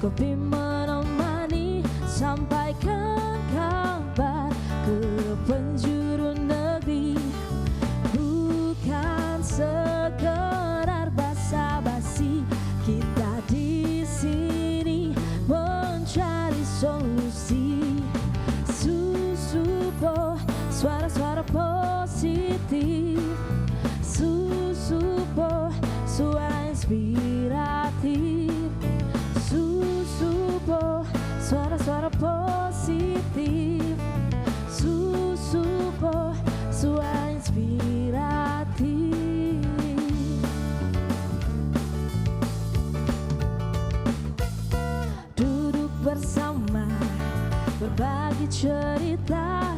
kopi menemani, sampaikan kabar ke penjuru negeri. Bukan sekedar basa-basi, kita di sini mencari solusi. Susupo, suara-suara positif. Susupo, suara inspiratif. Susupo, suara-suara positif. Susupo, suara inspiratif. Duduk bersama, berbagi cerita,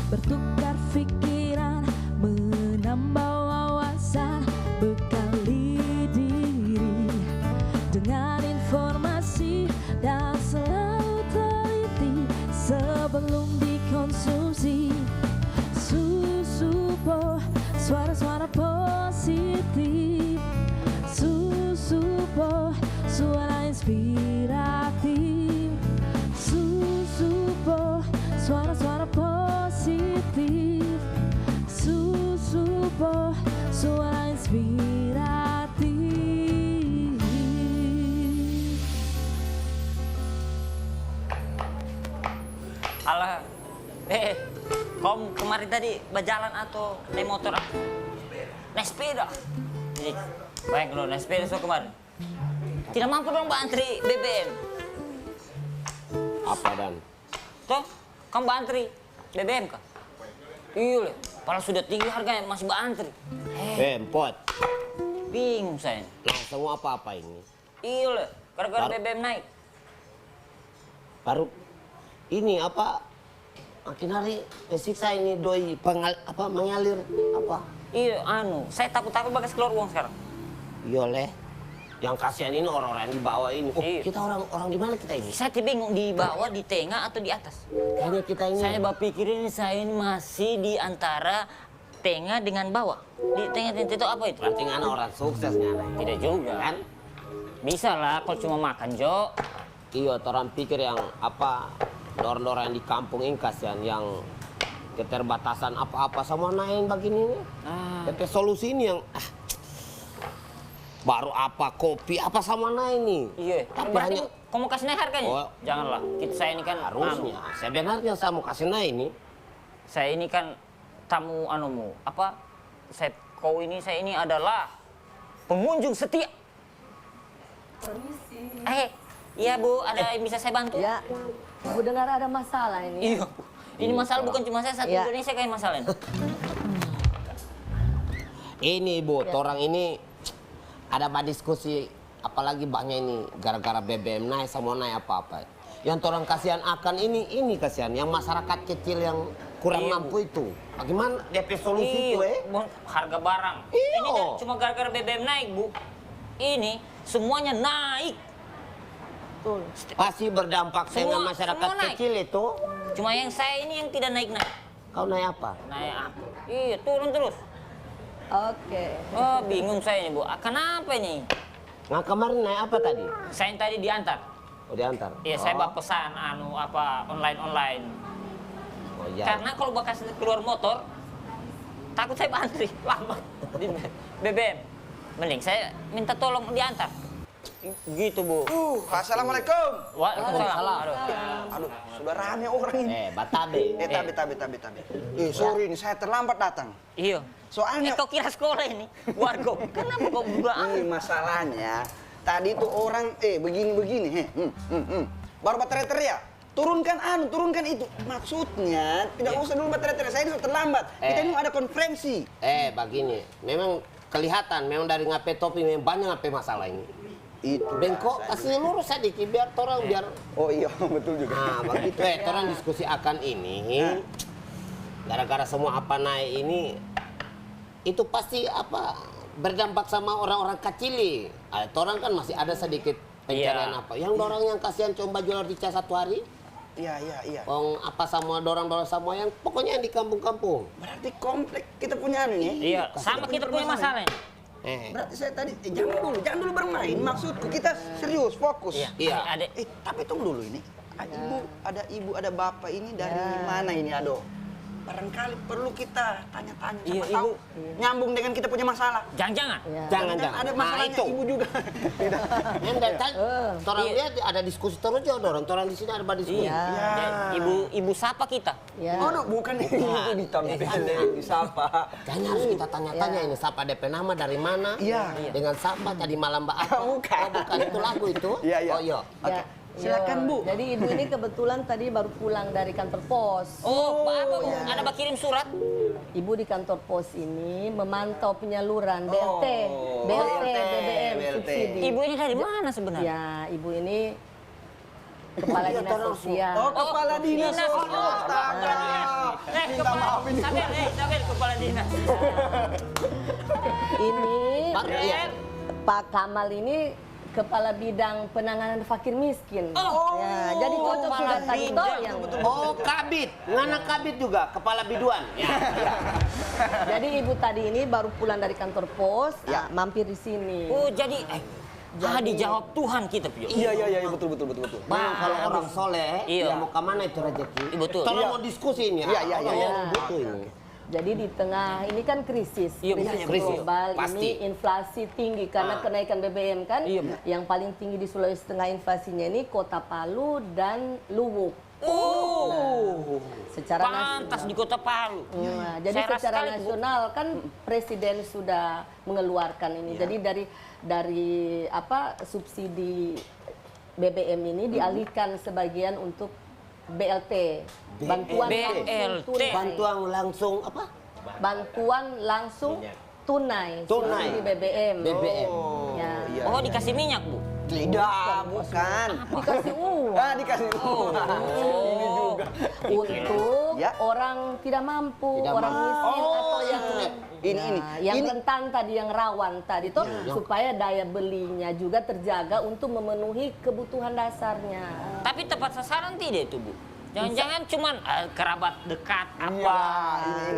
bertukar pikiran, menambah wawasan, bekali diri dengan informasi dan selalu teliti sebelum dikonsumsi. Susupo, suara-suara positif. Susupo, suara inspiratif. Susupo, suara-suara positif. Susupo, suara inspiratif. Alah, kom kemarin tadi berjalan atau naik motor? Naik sepeda. Jadi, baik lo naik sepeda so kemarin. Tidak mampu dong antri BBM. Apa dan? Toh, kamu antri BBM kah? Iya le, padahal sudah tinggi harganya masih antri. Bempot. Bingung saya. Langsung apa-apa ini? Iya le, gara-gara Baru- BBM naik. Baru ini apa? Makin hari tersiksa ini doi mengalir apa? Iya, saya takut-takut bagas keluar uang sekarang. Iya leh. Yang kasihan ini orang-orang yang di bawah ini. Oh, Iya. kita orang di mana kita ini? Saya bingung di bawah, di tengah atau di atas. Kayaknya kita ini. Saya berpikir ini saya ini masih di antara tengah dengan bawah. Di tengah itu apa itu? Berarti ngana orang sukses ngana. Tidak juga Kan? Bisa lah kalau cuma makan Jo. Iya, orang pikir yang apa? Dorong-dorong yang di kampung ini kasihan yang keterbatasan apa-apa sama naik begini nih. Tapi solusi ini yang baru apa kopi apa sama naik nih. Iya. Tapi Berarti hanya kamu kasih naik harganya? Oh. Janganlah. Saya ini kan harusnya. Sebenarnya saya mau kasih naik ini. saya ini kan tamu anumu. Saya ini adalah pengunjung setia. Permisi. Iya Bu, ada yang bisa saya bantu? Ya, Bu dengar ada masalah ini. Iya. Ini masalah bukan cuma saya, satu Iya. Indonesia kayak masalah ini. Ini Bu, orang ini ada diskusi apalagi banyak ini gara-gara BBM naik sama naik apa-apa. Yang orang kasihan akan ini kasihan yang masyarakat kecil yang kurang Iya, mampu itu. Bagaimana DP solusi itu Bu, harga barang. Iya. Ini kan cuma gara-gara BBM naik Bu. Ini semuanya naik. Betul. Pasti berdampak dengan masyarakat semua naik. kecil itu. Cuma yang saya ini yang tidak naik-naik. Kau naik apa? Naik apa? Iya, turun terus. Oke. Oh, bingung saya ini Bu. Kenapa ini? Nah kemarin naik apa tadi? Saya yang tadi diantar. Oh diantar? Iya, saya bawa pesan online. Oh iya. Karena kalau bekas keluar motor, takut saya antri lama di BBM. Mending saya minta tolong diantar. Gitu Bu. Assalamualaikum. Waalaikumsalam. Aduh. Aduh, sudah rame orang ini. Batabe. Tabe. Sorry ini saya terlambat datang. Iya. Soalnya kau kira sekolah ini, warga. Kenapa kau berdoa? ini masalahnya tadi tuh orang begini. Baru teriak. Turunkan itu. Maksudnya tidak usah dulu teriak. Saya ini sudah terlambat. Kita ini mau ada konferensi. Begini. Memang kelihatan, memang dari ngape topi memang banyak ngape masalah ini. Itu. Bengkok kasih lurus sedikit biar orang biar. Oh iya, betul juga. Nah begitu. Orang diskusi akan ini. Gara-gara semua apa naik ini. Itu pasti berdampak sama orang-orang kecil. Orang kan masih ada sedikit pencarian apa. Yang orang yang kasihan coba jual rica satu hari. Iya. Apa sama dorang sama yang pokoknya yang di kampung-kampung. Berarti komplek kita punya anu nih. Iya, sama kita punya masalah ini. Berarti saya tadi, jangan dulu bermain. Maksudku kita serius, fokus. Iya. Adek. Tapi tunggu dulu ini. Ibu, ada bapak ini dari mana ini, Ado? Barangkali perlu kita tanya-tanya, siapa tahu nyambung dengan kita punya masalah. Jangan-jangan. Jangan. Ada masalahnya itu. ibu juga. Orang lihat ada diskusi terus ya, orang di sini ada diskusi. Ibu sapa kita. Oh, no, bukan itu ditambah disapa. Kayaknya harus kita tanya-tanya ini siapa DP nama dari mana? Dengan siapa tadi malam Mbak apa? Bukan itu lagu itu. Oh iya. Oke. Silakan Bu. Jadi ibu ini kebetulan tadi baru pulang dari kantor pos. Oh, apa Bu? Ada kirim surat? Ibu di kantor pos ini memantau penyaluran BLT, BBM, subsidi. Ibu ini dari mana sebenarnya? Ya, ibu ini kepala dinas sosial. Oh, kepala dinas sosial. Sabar, kepala dinas. Ini Iya. Pak Kamal ini kepala bidang penanganan fakir miskin. Ya, jadi cocok sudah tadi toh yang. Oh, kabit. Ngana kabit juga, kepala biduan. Jadi ibu tadi ini baru pulang dari kantor pos, mampir di sini. Oh, jadi dijawab Tuhan kita, Pio. Iya, betul. Bang, kalau orang soleh, Iya. ya mau kemana itu rezeki? Betul. Tolong mau diskusi ini. Iya. Butuh ini. Jadi di tengah ini kan krisis global, pasti. ini inflasi tinggi karena kenaikan BBM kan. Yang paling tinggi di Sulawesi Tengah inflasinya ini Kota Palu dan Luwuk. Secara Pantas di Kota Palu. jadi Saya secara sekali, Bu. nasional kan Presiden sudah mengeluarkan ini. Jadi dari subsidi BBM ini dialihkan sebagian untuk BLT, bantuan langsung tunai. Bantuan langsung apa? Bantuan langsung tunai. Subsidi BBM. Ya. Oh, dikasih minyak, Bu? Tidak, bukan. Dikasih uang. Dikasih uang. Ini juga. Untuk orang tidak mampu, orang miskin atau yang yang rentan tadi, yang rawan tadi toh supaya daya belinya juga terjaga untuk memenuhi kebutuhan dasarnya. Tapi tepat sasaran tidak itu, Bu? Jangan-jangan cuman kerabat dekat apa?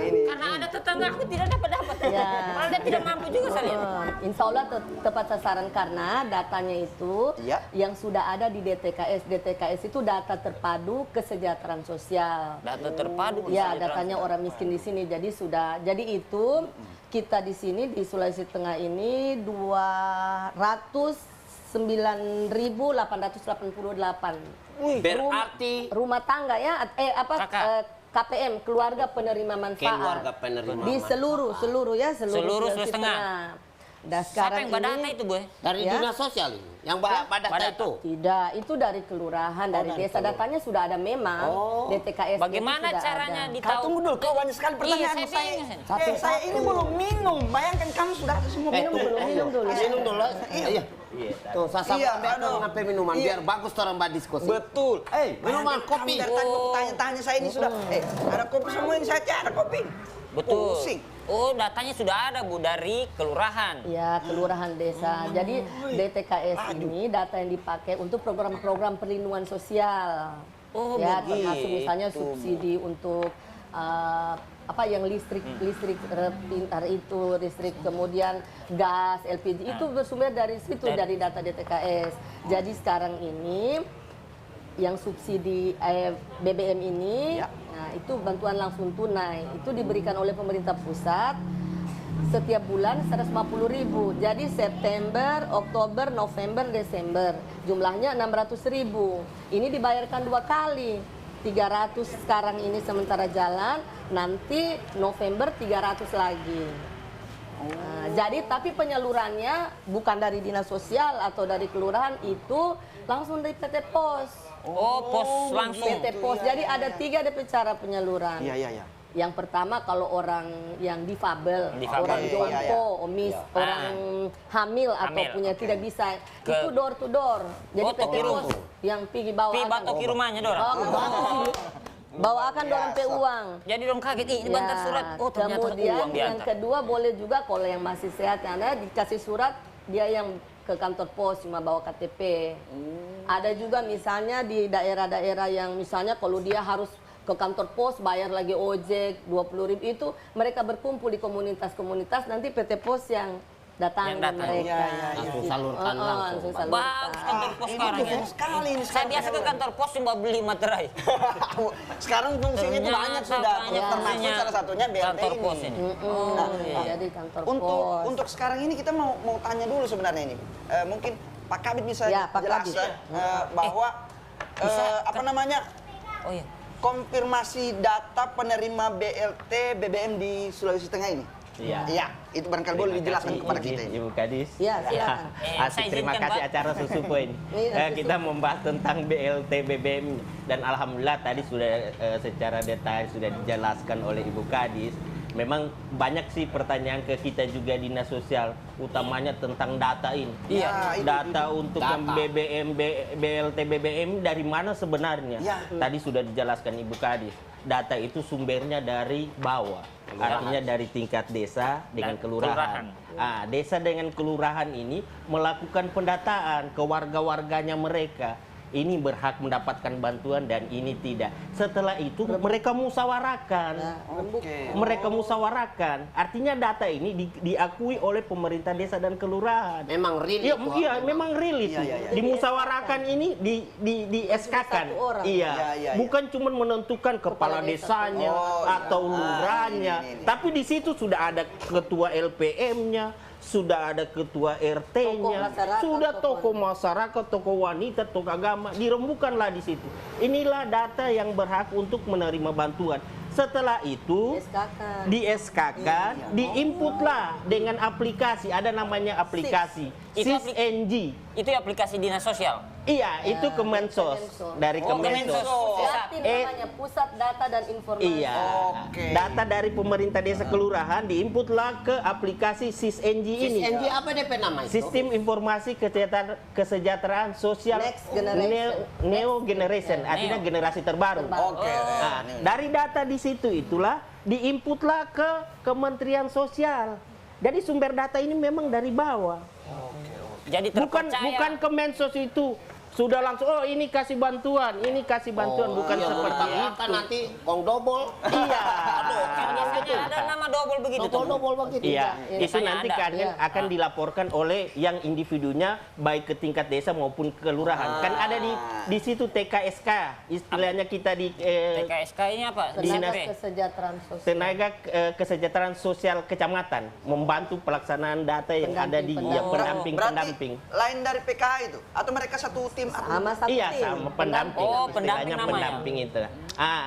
Ini. Karena ada tetangga aku tidak dapat. Padahal dia tidak mampu juga saya. Insya Allah tepat sasaran karena datanya itu yang sudah ada di DTKS. DTKS itu data terpadu kesejahteraan sosial. Data terpadu. Ya, datanya orang miskin di sini. Jadi itu kita di sini di Sulawesi Tengah ini 209.888. Berarti rumah tangga ya, KPM, keluarga penerima manfaat. Di seluruh Sulawesi Tengah. Tengah. Dan Siapa sekarang yang data itu, Bu? dari dinas sosial ini, yang data itu. Tidak, itu dari kelurahan, dari desa. Datanya sudah ada memang. DTKS. Bagaimana caranya ditahu? Tunggu dulu, kau banyak sekali pertanyaan. Saya ini belum minum. Bayangkan kamu sudah semua minum dulu. Minum dulu. Minum dulu. Iya. Tuh, saya sampai minuman biar bagus orang mbak diskusi. Betul. Minuman kopi. Dari tadi tanya-tanya saya ini sudah. Ada kopi semua yang saya cari, ada kopi. Betul. Pusing. Oh, datanya sudah ada, Bu, dari kelurahan. Ya, kelurahan desa. Jadi DTKS ini data yang dipakai untuk program-program perlindungan sosial. Oh, ya, begitu. termasuk misalnya subsidi untuk yang listrik pintar itu, listrik, kemudian gas, LPG itu bersumber dari situ, dari data DTKS. Jadi sekarang ini yang subsidi BBM ini, nah itu bantuan langsung tunai, itu diberikan oleh pemerintah pusat setiap bulan 150.000. Jadi September, Oktober, November, Desember jumlahnya 600.000. Ini dibayarkan 2 kali. 300 sekarang ini sementara jalan, nanti November 300 lagi. Nah, jadi tapi penyalurannya bukan dari dinas sosial atau dari kelurahan, itu langsung dari PT Pos. Oh, pos langsung. PT Pos. Jadi ada 3 DP cara penyaluran. Iya. Yang pertama kalau orang yang difabel, orang jompo, omis, orang hamil atau punya tidak bisa, itu door to door. Jadi PT Pos yang pergi bawa Toki rumahnya, Dor. Bawakan dorong pe uang. Jadi dong kaget, ini bantar surat. Oh, ternyata kemudian uang yang diantar. kedua boleh juga kalau yang masih sehat, Anda dikasih surat, dia yang ke kantor pos cuma bawa KTP. Ada juga misalnya di daerah-daerah yang misalnya kalau dia harus ke kantor pos bayar lagi ojek 20.000, itu mereka berkumpul di komunitas-komunitas, nanti PT Pos yang datang Yang datang. mereka. Iya, iya, iya. Langsung salurkan langsung. Bagus kantor pos Ini sekarang ya. keren sekali ini Saya biasa ke kantor pos cuma beli materai. Sekarang fungsinya itu Ternyata banyak sudah, banyak termasuk fungsinya salah satunya BLT kantor ini. pos ini. Nah, iya. jadi kantor Untuk pos. untuk sekarang ini kita mau tanya dulu sebenarnya ini. Mungkin Pak Kabid bisa Ya, Pak Kabid. jelaskan bahwa apa namanya Oh iya. konfirmasi data penerima BLT BBM di Sulawesi Tengah ini. Iya. Iya, itu barangkali boleh dijelaskan kepada kita ini. Ibu Kadis. Ya, silakan. Asik, Saya terima izinkan, kasih Pak. acara Susu Poin. Iya, Kita membahas tentang BLT BBM dan alhamdulillah tadi sudah secara detail sudah dijelaskan oleh Ibu Kadis. Memang banyak sih pertanyaan ke kita juga dinas sosial, utamanya tentang data ini. Iya, itu, Data untuk Data. yang BLT BBM dari mana sebenarnya? Iya. Tadi sudah dijelaskan Ibu Kadis. Data itu sumbernya dari bawah, artinya dari tingkat desa dengan kelurahan. Ah, desa dengan kelurahan ini melakukan pendataan ke warga-warganya mereka. Ini berhak mendapatkan bantuan dan ini tidak. Setelah itu mereka musyawarahkan. Oke. Mereka musyawarahkan. Artinya data ini diakui oleh pemerintah desa dan kelurahan. Memang real Iya, itu. iya, memang real itu. Iya, iya, iya. Dimusyawarahkan ini di SK-kan. Satu orang. Iya. Iya, iya, iya. Bukan cuma menentukan kepala desa. desanya Oh, iya. atau lurahnya, ini. tapi di situ sudah ada ketua LPM-nya, sudah ada ketua RT-nya, Tokoh masyarakat, sudah tokoh tokoh masyarakat, tokoh wanita, tokoh agama, dirembukanlah di situ. Inilah data yang berhak untuk menerima bantuan. Setelah itu SK-kan. di SK-kan, diinputlah dengan aplikasi, ada namanya aplikasi Itu SIS-NG. Itu aplikasi dinas sosial. Iya, itu Kemensos, Kemensos. dari Oh, Kemensos. Kemensos. Pusat namanya Pusat Data dan Informasi. Iya. Oke. Data dari pemerintah desa kelurahan diinputlah ke aplikasi SIS-NG ini. SNG apa DP nama itu? Sistem Informasi Kesejahteraan Sosial Next Generation. Neo Generation, artinya Neo. generasi terbaru. Oke. Nah, dari data di situ itulah diinputlah ke Kementerian Sosial. Jadi sumber data ini memang dari bawah. Jadi Bukan terpercaya. Kemensos itu sudah langsung ini kasih bantuan, ini kasih bantuan, bukan iya, seperti iya, itu. kan nanti kong double. Iya. Kan biasanya ada nama double begitu. tuh. Double begitu. Iya, itu Biasanya nanti ada. akan dilaporkan oleh yang individunya baik ke tingkat desa maupun kelurahan. Kan ada di situ TKSK, istilahnya kita di TKSK ini apa? Tenaga SMP. Kesejahteraan Sosial. tenaga kesejahteraan sosial kecamatan membantu pelaksanaan data yang ada di Pendamping. pendamping. Berarti lain dari PKH itu atau mereka satu tim? Sama satu Iya, tim. sama pendamping. Oh, Istilahnya pendamping namanya. pendamping itu.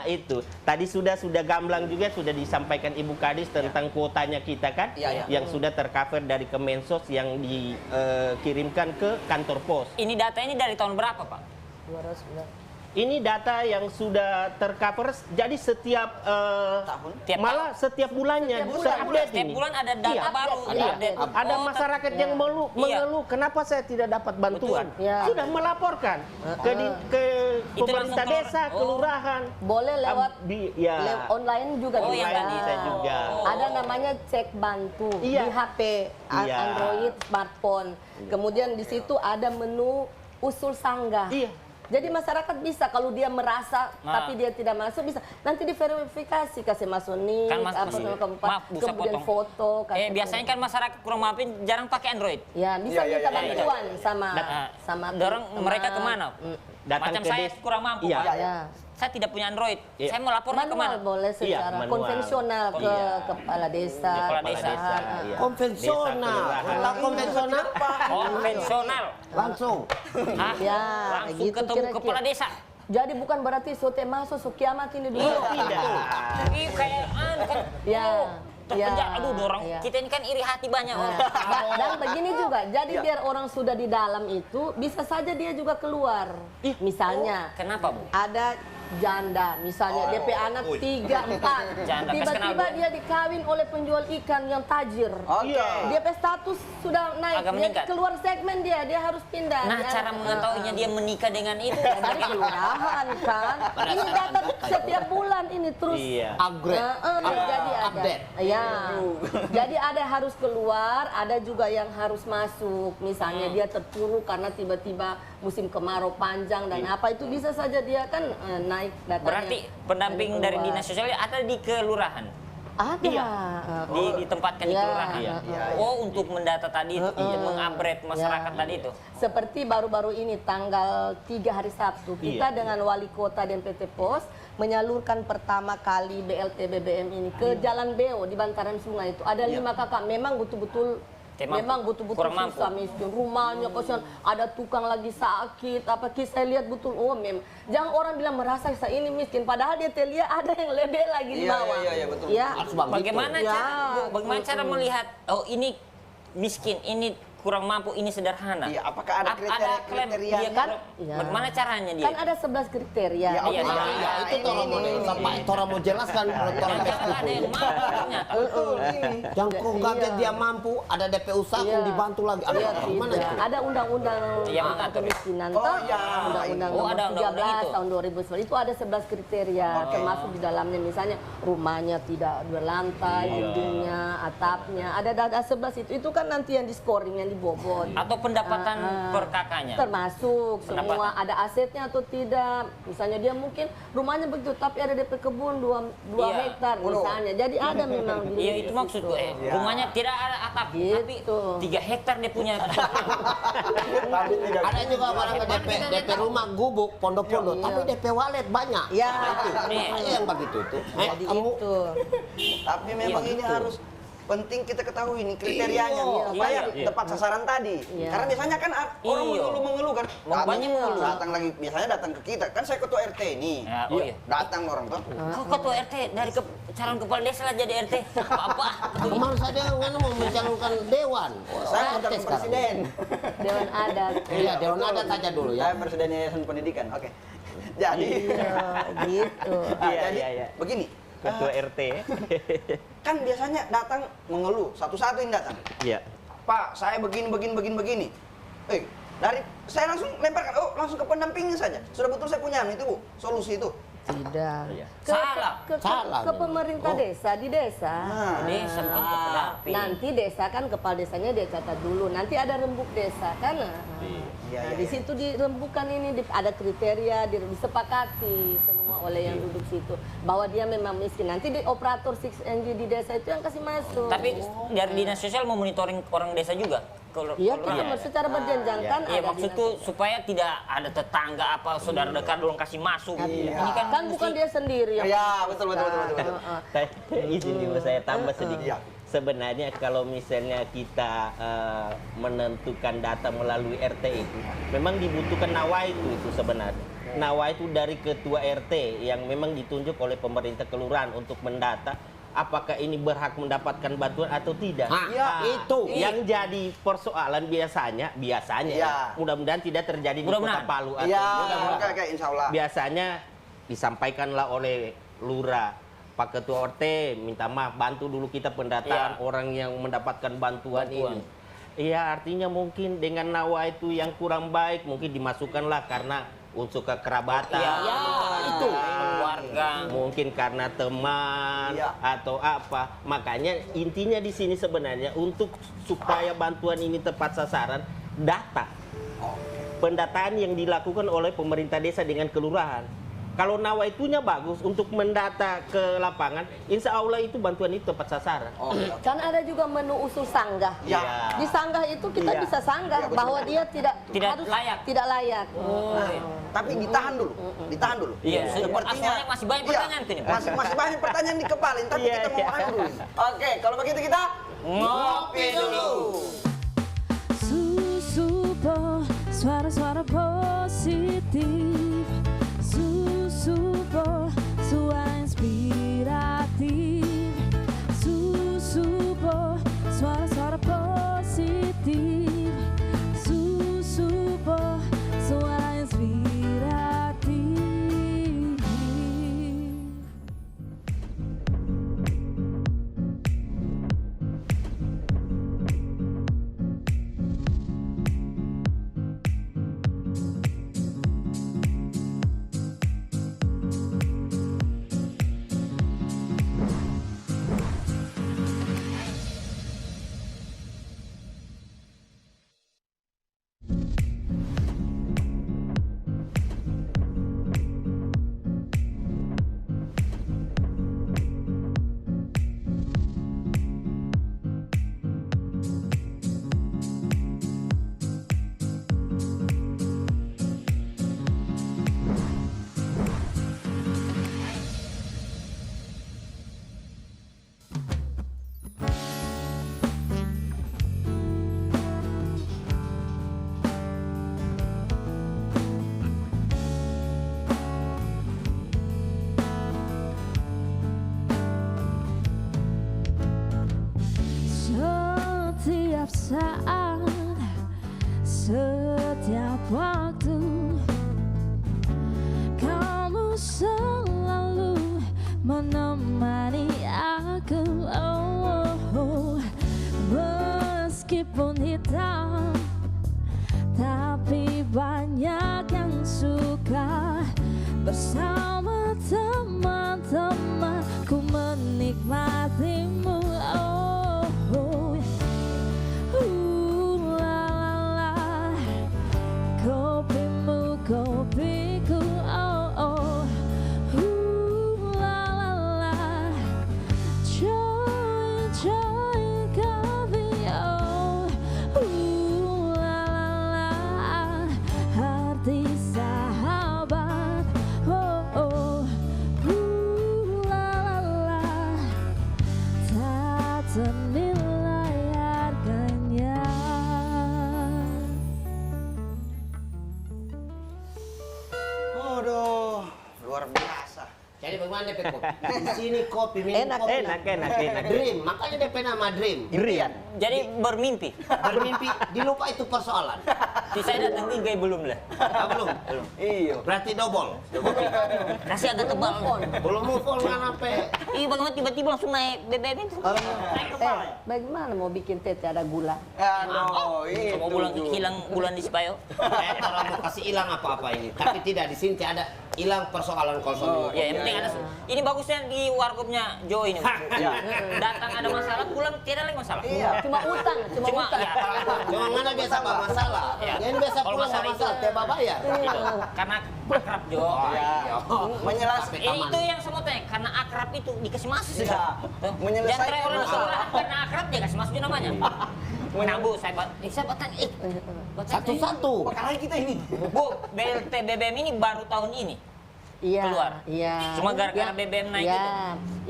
Itu. Tadi sudah gamblang juga sudah disampaikan Ibu Kadis tentang kuotanya kita kan, Iya, iya. yang sudah tercover dari Kemensos yang dikirimkan ke kantor pos. Ini data ini dari tahun berapa, Pak? 200. Ini data yang sudah tercover, jadi setiap Tahun? Tiap malah setiap bulannya Setiap bisa bulan. update Setiap ini. bulan ada data Iya. baru. Iya. update. Ada Oh, masyarakat yang mengeluh, kenapa saya tidak dapat bantuan? Betul. Iya. Sudah melaporkan ke Itu pemerintah langsung desa, keluar. Oh. kelurahan. Boleh lewat Ya. online juga Oh, bisa. yang tadi bisa juga. Ada namanya cek bantu Iya. di HP, Iya. Android, smartphone. Kemudian di situ ada menu usul sanggah. Iya. Jadi masyarakat bisa kalau dia merasa Nah. tapi dia tidak masuk bisa nanti diverifikasi kasih masuk nik Kan Mas- apa nama kabupaten, maaf, bisa kemudian potong. foto kasih Biasanya kan masyarakat kurang maafin jarang pakai Android. ya bisa Iya, minta iya, iya, bantuan sama Nah, sama dorong teman. mereka kemana? Datang Macam ke saya des- kurang mampu, Iya. Pak. Ya. Saya tidak punya Android. Iya. Saya mau lapor kemana? Manual boleh secara manual. konvensional ke Iya. kepala desa, Kepala Kepala desa. desa, iya. Konvensional. Desa, kelurahan. Kalau konvensional Konvensional. langsung. Hah? Ya, Langsung gitu ketemu kira-kira. kepala desa. Jadi bukan berarti sote masuk so kiamat ini dulu. Tidak. Ih, kayak kan. Ya. Terpenjara. Ya, Aduh, dorong. ya. Kita ini kan iri hati banyak orang. Dan begini juga, jadi biar orang sudah di dalam itu bisa saja dia juga keluar. Misalnya Kenapa, Bu? ada janda, misalnya DP anak 3, 4. Janda, kas kenal, Tiba-tiba Bu. dia dikawin oleh penjual ikan yang tajir. Oke. DP status sudah naik, Agak dia meningkat. keluar segmen dia harus pindah. Nah, Dia- cara mengetahuinya dia menikah dengan itu. dari kelurahan kan. Ini data setiap bulan ini terus. Iya. Upgrade. Jadi ada. Update. Ya. Jadi ada yang harus keluar, ada juga yang harus masuk. Misalnya dia terpuruk karena tiba-tiba musim kemarau panjang dan apa itu bisa saja dia kan naik datanya. Berarti pendamping dari keluar. dinas sosial ada di kelurahan. Ada. Iya. Ditempatkan di Iya, kelurahan. iya. Oh, untuk mendata tadi itu, mengupgrade masyarakat Ya. tadi itu. Seperti baru-baru ini tanggal 3 hari Sabtu kita dengan wali kota dan PT Pos menyalurkan pertama kali BLT BBM ini ke Jalan Beo di bantaran sungai itu. Ada 5 kakak memang betul-betul Kurang mampu. susah miskin, rumahnya kosong, ada tukang lagi sakit, apa saya lihat betul, jangan orang bilang merasa saya ini miskin, padahal dia terlihat ada yang lebih lagi di bawah. Iya, betul. Ya. Harus begitu. Bagaimana cara melihat oh ini miskin, ini kurang mampu, ini sederhana? Iya, apakah ada kriteria Iya kan? Iya. Bagaimana caranya dia? Kan ada 11 kriteria. Ya, Iya, Nah, iya. itu orang mau sampai orang mau jelaskan kalau orang Jangan ada yang mampu ternyata. Betul ini. yang kok kaget dia mampu, ada DP usaha Iya. dibantu lagi. Ada Iya, gimana tidak. itu? Ada undang-undang Yang tentang mengatur. kemiskinan. Oh, toh? ya. Undang-undang Oh, nomor ada undang-undang 13 itu. tahun 2011. Itu ada 11 kriteria, termasuk di dalamnya misalnya rumahnya tidak berlantai, dindingnya, atapnya. Ada 11 itu. Itu kan nanti yang di scoring, yang dibobot. Atau pendapatan per kakaknya? Termasuk semua Pendapatan. ada asetnya atau tidak. Misalnya dia mungkin rumahnya begitu, tapi ada DP kebun 2 Iya. hektar misalnya. Jadi ada memang. Iya itu maksudku. Rumahnya tidak ada atap, tapi Gitu. 3 hektar dia punya. Ada juga orang ke DP rumah gubuk, pondok-pondok, tapi DP walet banyak. Ya. Nah, itu. Iya. Ada yang begitu tuh. Jadi Kamu itu. Tapi memang ini harus penting kita ketahui nih kriterianya supaya tepat sasaran tadi. Iya. Karena biasanya kan orang Iya. mengeluh kan. Banyak mengeluh. Datang lagi biasanya datang ke kita. Kan saya ketua RT nih. Ya, oh iya. Datang orang tuh. Kok ketua RT dari calon kepala desa lah jadi RT? Apa? kemarin saya dengan mau mencalonkan dewan. Saya RT calon sekarang. presiden. Dewan adat. Iya, dewan adat aja dulu ya. Saya presiden Yayasan Pendidikan. Oke. Jadi Iya, gitu. jadi iya. begini. Ketua RT. Kan biasanya datang mengeluh, satu-satu yang datang. Iya. Pak, saya begini. Dari saya langsung lemparkan, langsung ke pendampingnya saja. Sudah betul saya punya itu, Bu, solusi itu. Tidak. Iya. Salah. Salah Ke memang. pemerintah desa di desa. Nah, Desa bukan ke pendamping. Nanti desa kan kepala desanya dia catat dulu. Nanti ada rembuk desa kan. Iya, Nah, iya, di iya. situ dirembukan ini ada kriteria disepakati semua oleh yang duduk situ bahwa dia memang miskin. Nanti di operator 6NG di desa itu yang kasih masuk. Tapi dari dinas sosial mau monitoring orang desa juga? Iya, kita secara berjenjang kan Iya, ada maksudku supaya tidak ada tetangga apa saudara dekat dong kasih masuk. Ini kan kan bukan dia sendiri yang Iya, betul. Heeh. Izin dulu saya tambah sedikit. Iya. Sebenarnya kalau misalnya kita menentukan data melalui RT itu, memang dibutuhkan nawaitu sebenarnya. Nawaitu dari ketua RT yang memang ditunjuk oleh pemerintah kelurahan untuk mendata apakah ini berhak mendapatkan bantuan atau tidak. Nah, itu. Yang jadi persoalan biasanya Iya. mudah-mudahan tidak terjadi di Kota Mudah-mudahan. Palu atau Iya, mudah-mudahan. oke, insya Allah. Biasanya disampaikanlah oleh lurah, Pak Ketua RT minta maaf, bantu dulu kita pendataan orang yang mendapatkan bantuan ini. Iya, artinya mungkin dengan nawa itu yang kurang baik mungkin dimasukkanlah karena unsur kekerabatan. Iya, itu. keluarga. Mungkin karena teman Iya. atau apa. Makanya intinya di sini sebenarnya untuk supaya bantuan ini tepat sasaran, data. Pendataan yang dilakukan oleh pemerintah desa dengan kelurahan. Kalau nawaitunya bagus untuk mendata ke lapangan, insya Allah itu bantuan itu tepat sasaran. Kan ada juga menu usul sanggah. Ya. Di sanggah itu kita Iya. bisa sanggah Iya, betul. bahwa dia tidak layak. Tidak layak. Tapi ditahan dulu. Iya, Sepertinya soalnya masih banyak pertanyaan tuh nih. Masih banyak pertanyaan di kepala, tapi Iya, kita mau iya. anu dulu. Oke, kalau begitu kita Ngopi dulu. Susupo, suara-suara positif. Susupo, suara inspiratif. Susupo, suara-suara positif. Susupo, suara inspiratif. setiap saat, setiap waktu. Kamu selalu menemani aku, meskipun hitam, tapi banyak yang suka. Bersama teman-temanku menikmatimu. La la la, kopimu kopiku. La la la, join join coffee. La la la, arti sahabat. La la la, tak ternilai harganya. Aduh, luar biasa. Jadi bagaimana DP kopi? Di sini kopi minum Enak, kopi. enak. Dream, makanya DP nama Dream. Dream. Jadi bermimpi. Bermimpi, dilupa itu persoalan. Di saya datang 3 belum lah. Belum? Iya. Berarti double. Kasih agak tebal. Belum move on kan apa? Ih, bagaimana tiba-tiba langsung naik BBM itu? Naik kepala. Bagaimana mau bikin tete ada gula? Aduh, itu. Mau bulan hilang bulan di Sipayo. Orang mau kasih hilang apa-apa ini. Tapi tidak, di sini ada hilang persoalan konsumsi. Ya, yang penting ada. Ini bagusnya di warkopnya Jo ini. Datang ada masalah, pulang tidak lagi masalah. Iya. Cuma utang, cuma utang. ya, Cuma mana biasa apa masalah? Iya. Yang biasa Kalau pulang masalah nggak masalah, tiap bayar. gitu. Karena akrab Jo. Menyelesaikan. Itu yang semua tanya, karena akrab itu dikasih masuk. Iya. Menyelesaikan Menyelesaikan orang masalah. sekolah karena akrab dia kasih masuk namanya. Menabu saya batang Satu-satu. Perkara kita ini. Bu, BLT BBM ini baru tahun ini. Iya, Keluar. iya. Cuma gara-gara BBM naik iya. itu.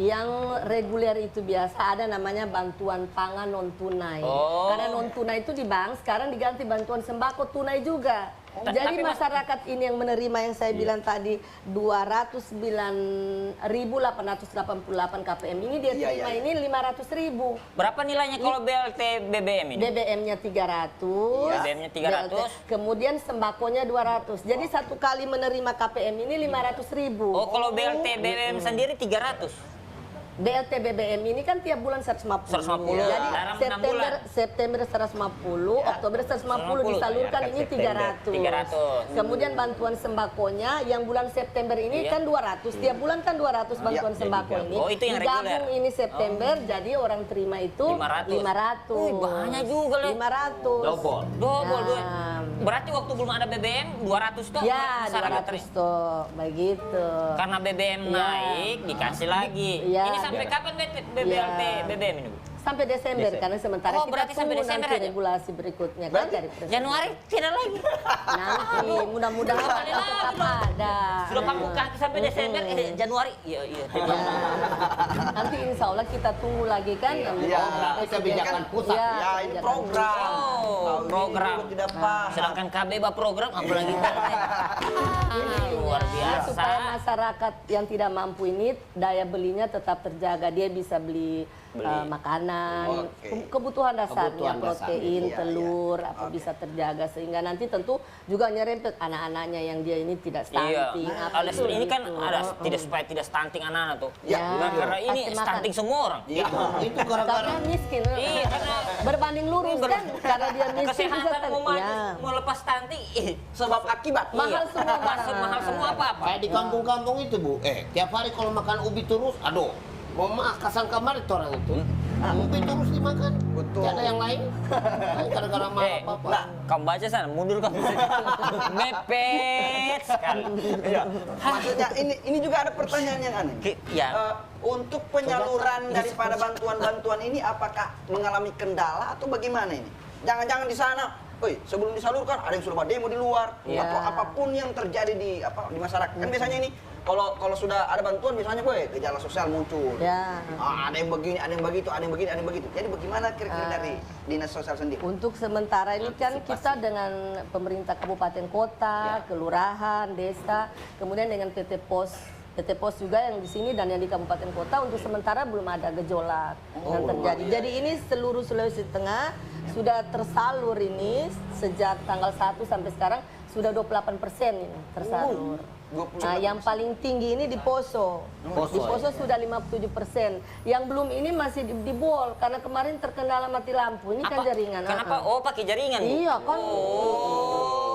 Yang reguler itu biasa ada namanya bantuan pangan non tunai. Oh. Karena non tunai itu di bank, sekarang diganti bantuan sembako tunai juga. Jadi Tapi masyarakat ini yang menerima yang saya bilang tadi 209.888 KPM ini dia Iya, terima iya. ini 500.000. Berapa nilainya kalau BLT BBM ini? BBM-nya 300. BBM-nya 300. Kemudian sembakonya 200. Jadi satu kali menerima KPM ini 500.000. Oh, kalau BLT BBM sendiri 300. BLT BBM ini kan tiap bulan 150. 150, Jadi dalam 6 bulan. September 150, Oktober 150 disalurkan ya, ini September 300. Kemudian bantuan sembakonya yang bulan September ini Iya. kan 200. Tiap bulan kan 200 bantuan sembako ini. Oh, itu yang reguler. Digabung ini September jadi orang terima itu 500. 500. Wih, banyak juga, Le. 500. Double. Double, Nah. dua. Berarti waktu belum ada BBM 200 toh Ya, masyarakat 200 toh, begitu. Karena BBM Ya. naik dikasih lagi. Ya. Ini sampai kapan BLT Ya. BBM ini, Bu? Sampai Desember, karena sementara Oh, kita berarti sampai tunggu Desember nanti aja? regulasi berikutnya kan dari presiden. Januari tidak lagi. Nanti mudah-mudahan Kembali lagi tetap dong. ada. Sudah pangku kaki sampai Desember, Januari. Iya. Ya. Nanti insya Allah kita tunggu lagi kan. Iya. Berarti kebijakan pusat. Iya, Ya, ini program. Oh, Tahun ini program. juga tidak paham. Sedangkan KB program apalagi luar biasa. Supaya masyarakat yang tidak mampu ini daya belinya tetap terjaga, dia bisa beli makanan, Oke. kebutuhan dasarnya, Kebutuhan dasar. protein, Iya, telur, apa bisa terjaga sehingga nanti tentu juga nyerempet anak-anaknya yang dia ini tidak Iya, stunting. apa ada itu, ini kan gitu. ada tidak supaya tidak stunting anak-anak tuh. Ya, Nah, karena ini pasti makan. stunting semua orang. Itu gara-gara Karena miskin, Iya, karena berbanding lurus kan, karena dia miskin bisa kesehatan mau maju, ya. mau lepas stunting, Sebab akibat. Mahal iya. semua mahal semua apa-apa. kayak di kampung-kampung itu, Bu. Tiap hari kalau makan ubi terus, aduh. Mau maaf, kasan kamar itu orang itu. Ubi terus dimakan. Betul. Tidak ada yang lain. Gara-gara mahal apa-apa. Nah, kamu baca sana, mundur kamu. Mepet sekali. Iya. Maksudnya ini juga ada pertanyaan yang aneh. Ya. Untuk penyaluran daripada bantuan-bantuan ini apakah mengalami kendala atau bagaimana ini? Jangan-jangan di sana, sebelum disalurkan ada yang sudah demo di luar Ya. atau apapun yang terjadi di masyarakat. Kan biasanya ini kalau sudah ada bantuan biasanya gejala sosial muncul. Ya. Ada yang begini, ada yang begitu, ada yang begini, ada yang begitu. Jadi bagaimana kira-kira dari dinas sosial sendiri? Untuk sementara ini kan kita dengan pemerintah kabupaten kota, kelurahan, desa, kemudian dengan PT Pos PT Pos juga yang di sini dan yang di kabupaten kota untuk sementara belum ada gejolak yang terjadi. Jadi ini seluruh Sulawesi Tengah sudah tersalur ini sejak tanggal 1 sampai sekarang sudah 28% ini tersalur. Nah, yang paling tinggi ini di Poso. Di Poso sudah 57%. Yang belum ini masih di Bol karena kemarin terkendala mati lampu. Ini kan jaringan. Kenapa? Oh, pakai jaringan. Bu? Iya kan.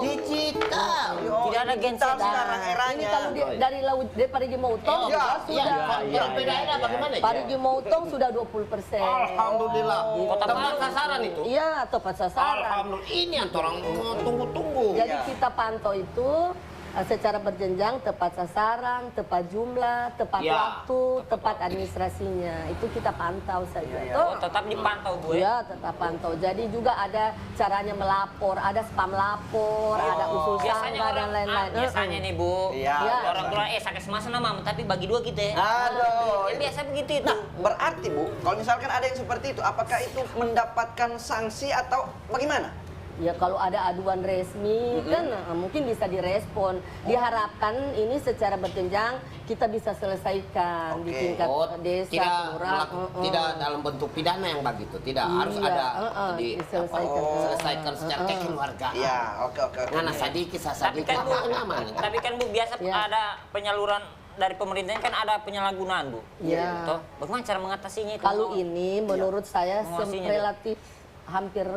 Digital. Tidak ada genset. sekarang eranya. Ini kalau dari laut dari Parigi Mautong Iya, sudah. Orang bedanya bagaimana? Parigi Mautong sudah 20%. Alhamdulillah. Kota Tepat Palu. sasaran itu. Iya, tepat sasaran. Alhamdulillah. Ini yang orang mau tunggu-tunggu. Jadi kita pantau itu secara berjenjang, tepat sasaran, tepat jumlah, tepat Ya. waktu, tepat administrasinya. Itu kita pantau saja. Oh, tetap dipantau, Bu. Iya, tetap pantau. Jadi juga ada caranya melapor, ada spam lapor, ada usul Biasanya sangga dan orang, lain-lain. biasanya nih, Bu. Iya. Orang keluar, sakit semasa nama, tapi bagi dua kita ya. Aduh. Ya, biasa begitu itu. Nah, berarti Bu, kalau misalkan ada yang seperti itu, apakah itu mendapatkan sanksi atau bagaimana? Ya kalau ada aduan resmi kan mungkin bisa direspon. Diharapkan ini secara berjenjang kita bisa selesaikan di tingkat desa, kelurahan. Tidak dalam bentuk pidana yang begitu, tidak harus Iya, ada diselesaikan. selesaikan secara kekeluargaan. Iya, oke. Ngana sadiki, Tapi sadiki, kan, Bu, aman. tapi kan Bu biasa Ya. ada penyaluran dari pemerintahnya kan ada penyalahgunaan, Bu. Ya. Toh, bagaimana cara mengatasinya itu? Kalau ini menurut saya Mengawasinya, relatif hampir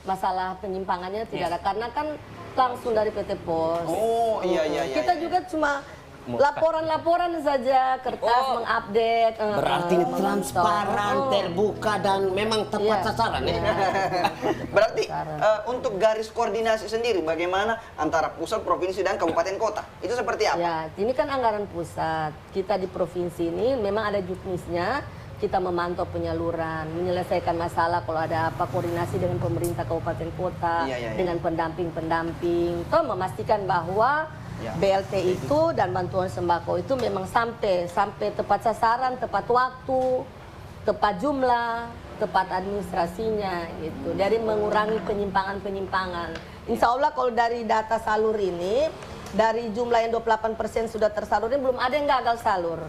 masalah penyimpangannya tidak ada karena kan langsung dari PT Pos. Oh, iya. Kita juga cuma laporan-laporan saja, kertas mengupdate. Berarti ini memantau. transparan, terbuka dan memang tepat Iya. sasaran ya. Berarti untuk garis koordinasi sendiri bagaimana antara pusat, provinsi dan kabupaten kota? Itu seperti apa? Ya, ini kan anggaran pusat. Kita di provinsi ini memang ada juknisnya. Kita memantau penyaluran, menyelesaikan masalah kalau ada apa, koordinasi dengan pemerintah kabupaten kota, Iya. dengan pendamping-pendamping, toh memastikan bahwa BLT itu dan bantuan sembako itu memang sampai tepat sasaran, tepat waktu, tepat jumlah, tepat administrasinya gitu. Dari mengurangi penyimpangan-penyimpangan. Insya Allah kalau dari data salur ini, dari jumlah yang 28% sudah tersalur ini belum ada yang gagal salur.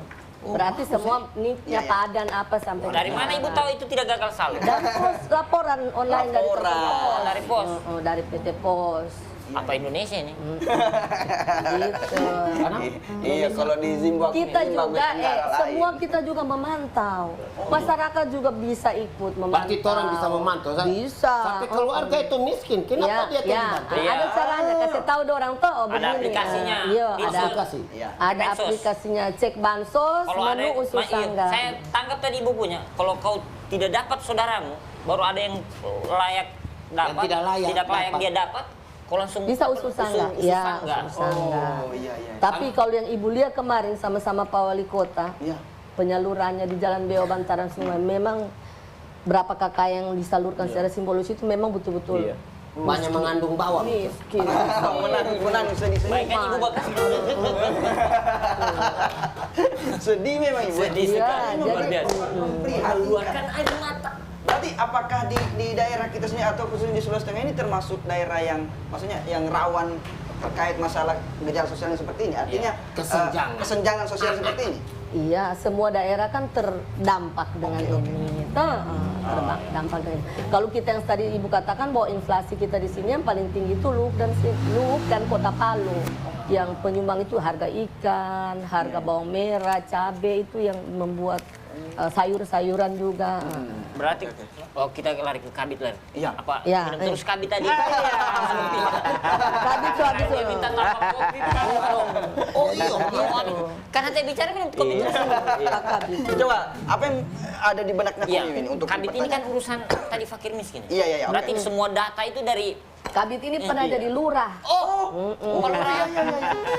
Berarti semua niatnya padan apa sampai Dari mana Ibu tahu itu tidak gagal salur? dari pos, laporan online dari PT Pos. Dari Pos. Dari PT Pos. Apa Indonesia ini? Gitu. Iya, kalau di Zimbabwe. Kita juga semua kita juga memantau. Masyarakat juga bisa ikut memantau. Berarti orang bisa memantau. Bisa. Tapi keluarga itu miskin, kenapa dia tidak membantu? Ada caranya kasih tahu orang tuh begini. aplikasinya. Iya, Di ada aplikasi. ada Medsos. aplikasinya, cek bansos, Kalau ada menu usul sangga. saya tangkap tadi Ibu punya. Kalau kau tidak dapat saudaramu, baru ada yang layak dapat, tidak layak dapat. dia dapat, kau langsung Bisa usul sangga. usul Ya, sangga. usul sangga. Oh, iya. Tapi kalau yang Ibu lihat kemarin sama-sama Pak Wali Kota, Iya. penyalurannya di Jalan Beo Bantaran Sungai memang berapa kakak yang disalurkan secara simbolis itu memang betul-betul Banyak mengandung bawang. miskin. Menangis sedih. Baik kan Ibu bakas Sedih memang Ibu. sedih Iya, sekali luar jadi- biasa. Memprihatinkan air mata. Berarti apakah di daerah kita sendiri atau khususnya di Sulawesi Tengah ini termasuk daerah yang maksudnya yang rawan terkait masalah gejala sosial yang seperti ini? Artinya Kesenjangan. kesenjangan sosial seperti ini. Iya, semua daerah kan terdampak dengan ini. Terdampak dengan ini. Kalau kita yang tadi Ibu katakan bahwa inflasi kita di sini yang paling tinggi itu Luhuk dan Kota Palu. Yang penyumbang itu harga ikan, harga bawang merah, cabai itu yang membuat sayur-sayuran juga. Berarti kita lari ke kabit lari. Iya. Apa? Iya. Minum terus kabit tadi. Tadi tuh habis Dia itu. minta tambah kopi. Oh iya. Karena saya bicara minum kopi terus. Coba apa yang ada di benaknya Iya. Komi ini untuk Kabit ini kan dipertanyakan? urusan tadi fakir miskin. Iya. Berarti semua data itu dari Kabit ini pernah jadi lurah.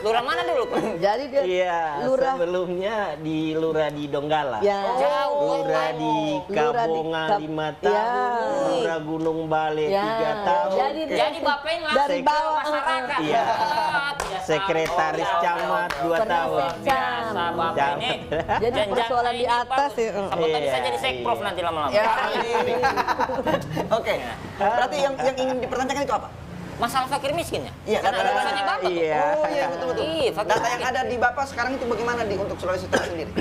lurah mana dulu, Pak? Jadi dia Iya, lurah. sebelumnya di Lurah di Donggala. Ya. Jauh. Lurah di Lurah di Kabonga Kab- 5 Ya. tahun, Lurah Gunung Bale Ya. 3 tahun. Jadi Bapak yang langsung Dari ke bawah, masyarakat. Iya. Tidak Sekretaris salah. Camat 2 Pernah tahun. sekcam. Biasa Bapak ini. Jadi Jangan persoalan di ini, atas Pak. ya. Sama tadi Iya, saya jadi sekprof iya. nanti lama-lama. Oke. Berarti yang ingin dipertanyakan itu apa? masalah fakir miskin ya? Iya, Karena ada data- urusannya Bapak tuh. Iya. Oh iya betul-betul. Iya, fakir Data yang miskin. ada di Bapak sekarang itu bagaimana untuk Sulawesi Tengah sendiri?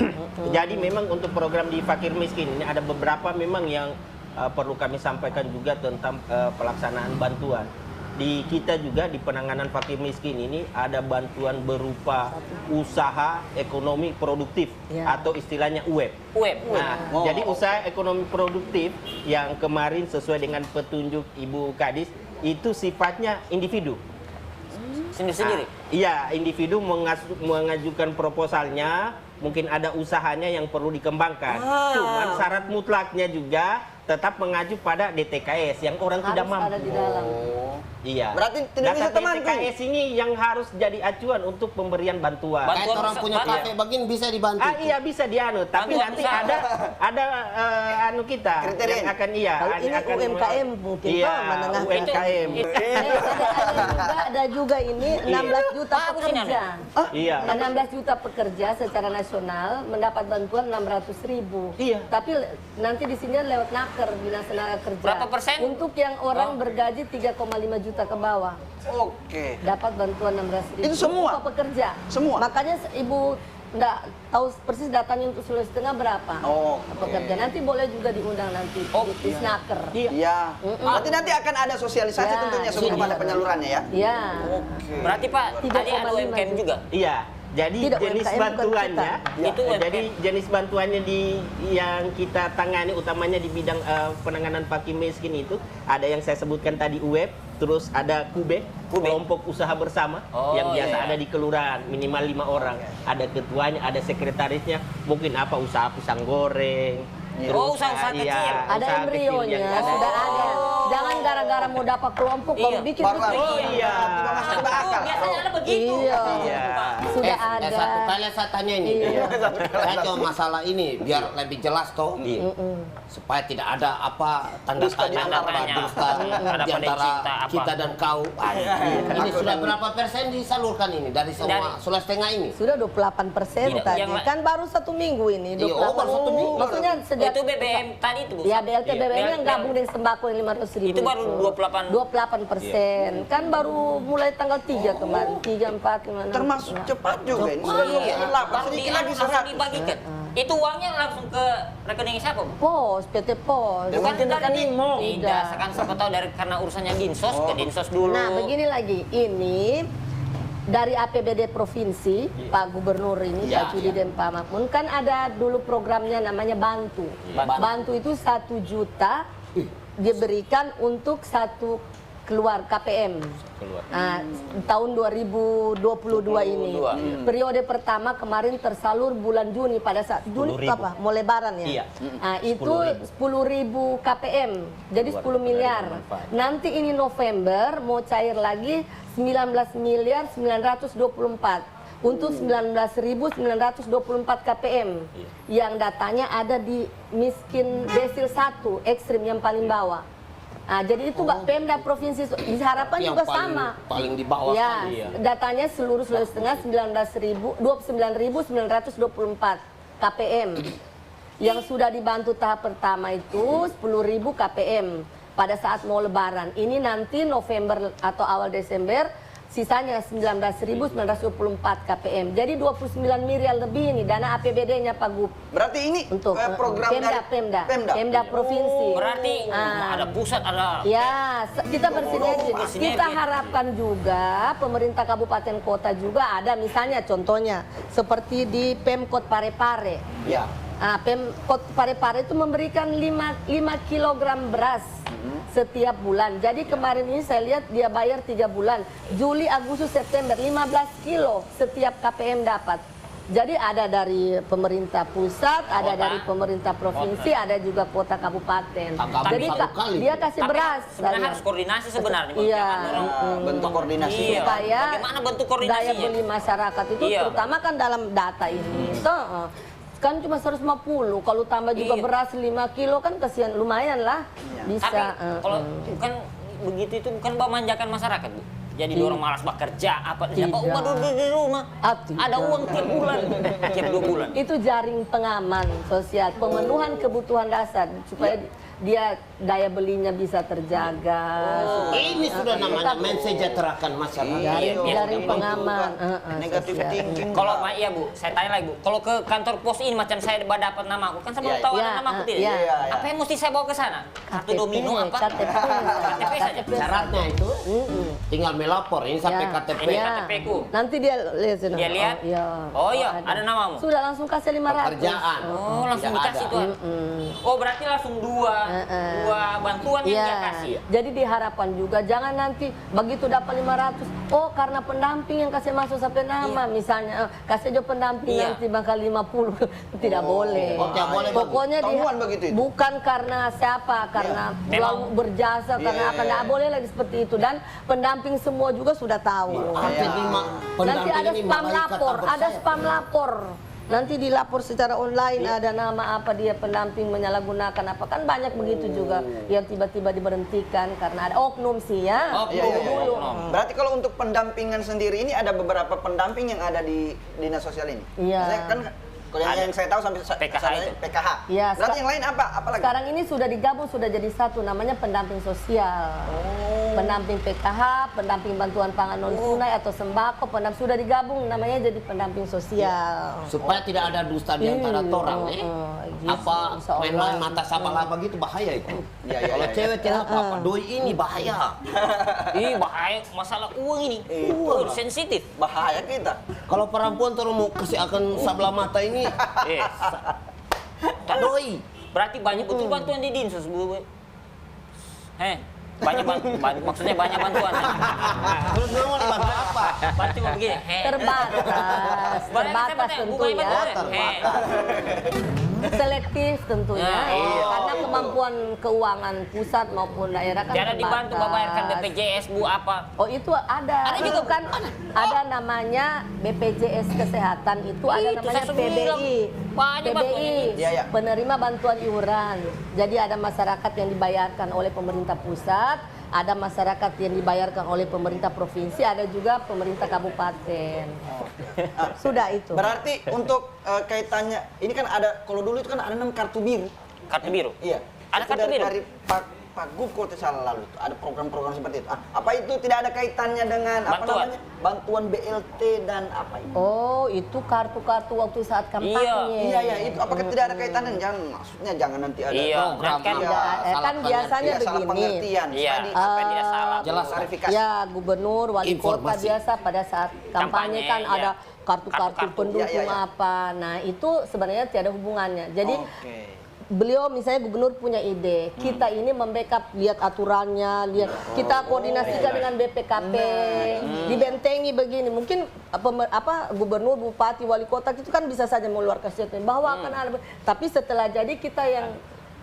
Jadi memang untuk program di fakir miskin ini ada beberapa memang yang perlu kami sampaikan juga tentang pelaksanaan bantuan. Di kita juga di penanganan fakir miskin ini ada bantuan berupa usaha ekonomi produktif Ya. atau istilahnya UEP. Web. Nah, Oh. jadi usaha ekonomi produktif yang kemarin sesuai dengan petunjuk Ibu Kadis itu sifatnya individu. Sendiri-sendiri. Iya, individu mengajukan proposalnya, mungkin ada usahanya yang perlu dikembangkan. Cuman syarat mutlaknya juga tetap mengacu pada DTKS yang orang tidak Harus ada di mampu. dalam. Iya. Berarti tidak bisa Data temanku DTKS ini yang harus jadi acuan untuk pemberian bantuan. Kayak orang punya Bantuan- kafe begini bisa dibantu. Iya bisa dianu, tapi Bantuan nanti usaha. ada anu kita Kriteria. yang akan iya. Kalau ini akan UMKM mungkin, iya, Pak, menengah ke- UMKM. Ada juga ini 16 juta Bagus ini, pekerja. Iya. 16 juta pekerja secara nasional mendapat bantuan 600.000. Iya. Tapi nanti di sini lewat naker dinas tenaga kerja. Berapa persen? Untuk yang orang bergaji 3,5 juta ke bawah Oke. dapat bantuan 16.000. Itu semua? Untuk pekerja. Semua? Makanya Ibu nggak tahu persis datanya untuk Sulawesi Tengah berapa Oke. pekerja. Nanti boleh juga diundang nanti di snaker. Iya. Berarti nanti akan ada sosialisasi Ya, tentunya sebelum iya. ada penyalurannya ya. Ya. Berarti Pak, tadi ada 3,5 UMKM juta. juga. Iya. Jadi Tidak, jenis UMKM bukan bantuannya, kita. Itu UMKM. jadi jenis bantuannya yang kita tangani utamanya di bidang penanganan fakir miskin itu ada yang saya sebutkan tadi UEP, terus ada KUBE, kelompok usaha bersama Oh, yang biasa iya. ada di kelurahan minimal 5 orang, ada ketuanya, ada sekretarisnya, mungkin apa usaha pisang goreng. Oh, usaha-usaha kecil. Ada usaha kecil embrionya, yang ada. sudah ada. Jangan gara-gara mau dapat kelompok baru Iya. bikin. Baru bikin. lagi. iya. Tiba masuk ke akal. Biasanya ada begitu. Iya. Iya. Sudah ada. Satu kali saya tanya ini. Iya. Saya cuma masalah ini biar lebih jelas toh. Iya. Supaya tidak ada apa tanda Dusta di tanya antara. apa dusta Ada di pada antara cinta apa. kita dan kau. Ini sudah berapa persen disalurkan ini dari semua Sulawesi Tengah ini? Sudah 28% Tidak, tadi. yang la- Kan baru 1 minggu ini. Iya, oh, baru 1 minggu. Maksudnya sejak Itu BBM tadi itu, Bu. Ya BLT Iya. BBM yang gabung dengan sembako yang 500.000 Itu baru 28%. Kan baru mulai tanggal 3 kemarin. 3, 4, 5, 6. Termasuk cepat juga ini. Sudah Iya. 28, Baru sedikit lagi langsung 100. dibagikan. Itu uangnya langsung ke rekening siapa, Bu? Pos, PT Pos. Bukan dari Tidak. Tidak, sekarang siapa tahu dari karena urusannya Dinsos ke Dinsos dulu. Nah, begini lagi. Ini dari APBD provinsi, Pak Gubernur ini, Ya, Pak Cudi dan Pak Makmun, kan ada dulu programnya namanya Bantu. Bantu itu 1 juta diberikan untuk satu keluar KPM. Nah, tahun 2022 ini. Periode pertama kemarin tersalur bulan Juni pada saat Juni itu 10.000. apa? Mau lebaran ya? Iya. Nah, itu 10.000 KPM. Jadi 10 miliar. Nanti ini November mau cair lagi 19 miliar 924 untuk 19.924 KPM yang datanya ada di miskin desil 1 ekstrim yang paling bawah. Nah, jadi itu Mbak Pemda provinsi diharapkan Yang juga paling- sama. paling di bawah Ya, sekali, ya. datanya seluruh Sulawesi Tengah 29.924 KPM. Yang sudah dibantu tahap pertama itu 10.000 KPM pada saat mau lebaran. Ini nanti November atau awal Desember sisanya 19.924 KPM. Jadi 29 miliar lebih ini dana APBD-nya Pak Gub. Berarti ini Untuk program dari Pemda provinsi. Berarti Ah. ada pusat, ada Ya, kita bersinergi. bersinergi. Kita harapkan juga pemerintah kabupaten kota juga ada misalnya contohnya seperti di Pemkot Parepare. Ya. Pemkot Parepare itu memberikan 5 kilogram beras setiap bulan. Jadi kemarin ini saya lihat dia bayar 3 bulan. Juli, Agustus, September 15 kilo setiap KPM dapat. Jadi ada dari pemerintah pusat, ada Kota. dari pemerintah provinsi, ada juga kota kabupaten. Tapi Jadi satu kali. dia kasih Tapi beras. sebenarnya saya. harus koordinasi sebenarnya. Bang. Iya. Jangan orang- Bentuk koordinasi. Iya. Supaya Bagaimana bentuk daya koordinasinya? beli masyarakat itu Iya. terutama kan dalam data ini. Toh, kan cuma 150, kalau tambah juga Iya. beras 5 kilo kan kasihan, lumayan lah. Bisa. Tapi kalau bukan begitu itu bukan memanjakan masyarakat, Bu. Jadi orang malas bekerja apa siapa Tidak. duduk di rumah. Tidak. Ada uang tiap bulan, tiap 2 bulan. Itu jaring pengaman sosial, pemenuhan kebutuhan dasar supaya dia daya belinya bisa terjaga. Ini sudah namanya mensejahterakan masyarakat. Jaring Iya. pengaman. Negatif sosial. thinking. Kalau iya Bu, saya tanya lagi Bu. Kalau ke kantor pos ini macam saya dapat nama aku, kan saya belum tahu Iya, ada nama aku tidak. iya. Apa yang mesti saya bawa ke sana? Kartu domino apa? KTP. KTP saja. Syaratnya itu tinggal melapor ini sampai Ya. KTP. Iya. KTP ku. Nanti dia lihat sana. Dia lihat? Oh, iya. Oh iya, ada namamu. Sudah langsung kasih 500. Pekerjaan. Oh, langsung Tidak dikasih ada. tuan. Oh, berarti langsung dua bantuan yang dia Iya, kasih. jadi diharapkan juga jangan nanti begitu dapat 500, oh karena pendamping yang kasih masuk sampai nama, misalnya kasih aja pendamping Iya. nanti bakal 50, tidak boleh. Oh, tidak boleh Pokoknya Temuan begitu itu? bukan karena siapa, karena Memang. lalu berjasa, karena apa, tidak boleh lagi seperti itu. Dan pendamping semua juga sudah tahu. Jadi Nanti ada ini spam malaikat lapor, tak ada bersayap. spam lapor. Nanti dilapor secara online, ada nama apa dia pendamping menyalahgunakan apa, kan banyak begitu juga yang tiba-tiba diberhentikan karena ada oknum sih ya. Iya, iya, iya. Dulu. Berarti kalau untuk pendampingan sendiri ini ada beberapa pendamping yang ada di dinas sosial ini. Iya. Saya kan kalau yang saya tahu sampai PKH sampai itu. PKH. Iya, Berarti yang lain apa? Apa lagi? Sekarang ini sudah digabung, sudah jadi satu, namanya pendamping sosial. Pendamping PKH, pendamping bantuan pangan non tunai atau sembako, sudah digabung namanya jadi pendamping sosial. Supaya tidak ada dusta di antara orang. gitu, Apa insya Allah. main-main mata sama laba gitu bahaya itu. Iya, iya, Kalau iya. cewek tidak apa-apa, doi ini bahaya. Ih, bahaya masalah uang ini. Sensitif. Bahaya kita. Kalau perempuan terus mau kasih akan sebelah mata ini, Eh, doi. berarti banyak betul bantuan di dinsos, Bu. Banyak maksudnya banyak bantuan. Terus mau dibantu apa? Berarti mau begini. Terbatas tentu ya. Selektif tentunya, Nah, iya. karena kemampuan keuangan pusat maupun daerah kan Jangan dibantu terbatas. membayarkan BPJS Bu apa? Oh itu ada. Ada juga, Itu kan ada namanya BPJS Kesehatan, itu ada Itu namanya saya sudah bilang. PBI. Banyak bantuan PBI, ini. Iya, iya. penerima bantuan iuran. Jadi ada masyarakat yang dibayarkan oleh pemerintah pusat, ada masyarakat yang dibayarkan oleh pemerintah provinsi, ada juga pemerintah kabupaten. Sudah itu. Berarti untuk kaitannya ini kan ada, kalau dulu itu kan ada namanya kartu biru. Kartu biru. Iya. Ada Itu kartu biru? Dari Pak Gub kalau tidak salah lalu itu ada program-program seperti itu. Apa itu tidak ada kaitannya dengan apa Bantuan. namanya? Bantuan BLT dan apa itu? Oh, itu kartu-kartu waktu saat kampanye. Iya, iya, itu apakah tidak ada kaitannya? Jangan, maksudnya jangan nanti ada Iya, program kan apa, kan salah biasanya Iya, salah begini. pengertian. Iya, Tadi supaya tidak salah. Jelas, klarifikasi. Ya, gubernur, wali kota Informasi. biasa pada saat kampanye kan Kampanye, ada ya. kartu-kartu Kartu-kartu. pendukung Ya, ya, ya. apa. Nah, itu sebenarnya tiada hubungannya. Jadi Oke. beliau misalnya gubernur punya ide, kita ini membackup, lihat aturannya, lihat kita koordinasikan dengan BPKP, dibentengi begini. Mungkin gubernur, bupati, wali kota itu kan bisa saja mengeluarkan statement bahwa akan ada, tapi setelah jadi kita yang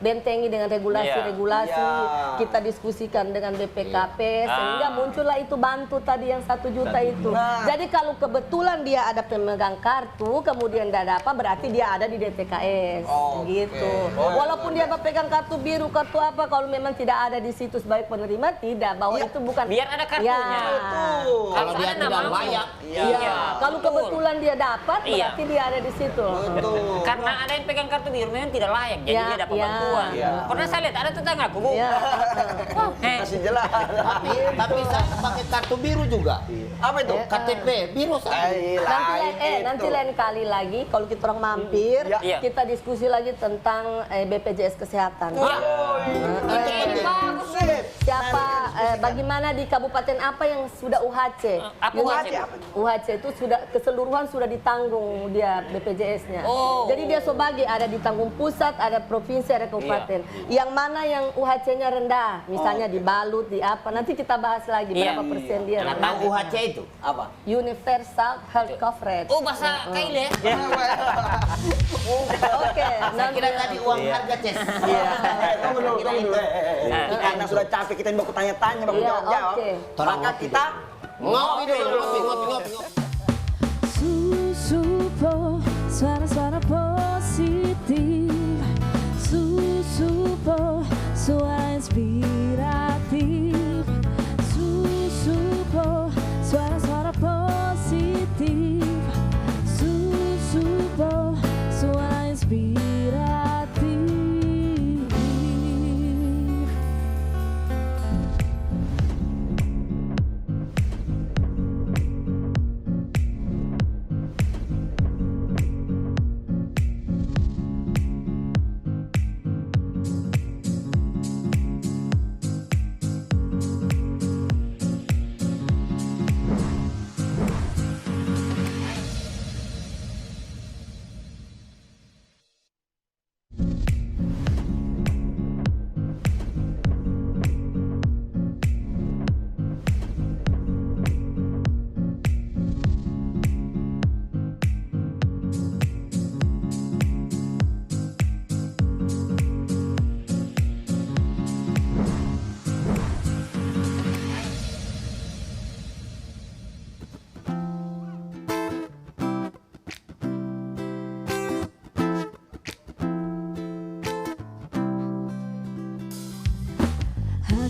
bentengi dengan regulasi-regulasi, Iya. kita diskusikan dengan BPKP, sehingga muncullah itu bantu tadi yang 1 juta itu. Nah. Jadi kalau kebetulan dia ada pemegang kartu, kemudian tidak ada apa, berarti dia ada di DTKS, Oke. gitu. Oh, Walaupun dia pegang kartu biru, kartu apa, kalau memang tidak ada di situs baik penerima, tidak, bahwa Iya. itu bukan. Biar ada kartunya. Ya. Betul. Kalau dia Ada tidak namamu. layak, Iya. Kalau betul. kebetulan dia dapat, Iya. berarti dia ada di situ. Betul. Karena ada yang pegang kartu biru memang tidak layak, jadi Ya, dia dapat ya. bantuan. Iya. Pernah saya lihat ada tetanggaku, Bu. Iya. Kasih jelas. tapi saya pakai kartu biru juga. Apa itu? KTP biru saya. Nanti lain kali lagi kalau kita orang mampir, Iya. kita diskusi lagi tentang BPJS Kesehatan. Itu penting. Bagus. Siapa, bagaimana di kabupaten apa yang sudah UHC? Apa UHC? UHC itu sudah keseluruhan sudah ditanggung dia BPJS-nya. Oh. Jadi dia sebagai ada ditanggung pusat, ada provinsi, ada kabupaten. Yang mana yang UHC-nya rendah, misalnya di Balut, di apa? Nanti kita bahas lagi Iya. berapa persen dia. Nah, rendah. tahu UHC itu? Apa? Universal Health Coverage. Oh, bahasa Kaile. Oke, Saya kira tadi uang harga ces. Tunggu dulu. Karena sudah capek kita baku tanya-tanya, baku Iya, jawab-jawab. oke. Maka kita Ngopi dulu, ngopi. Susupo, suara-suara positif. Susupo, suara inspiratif. Susupo,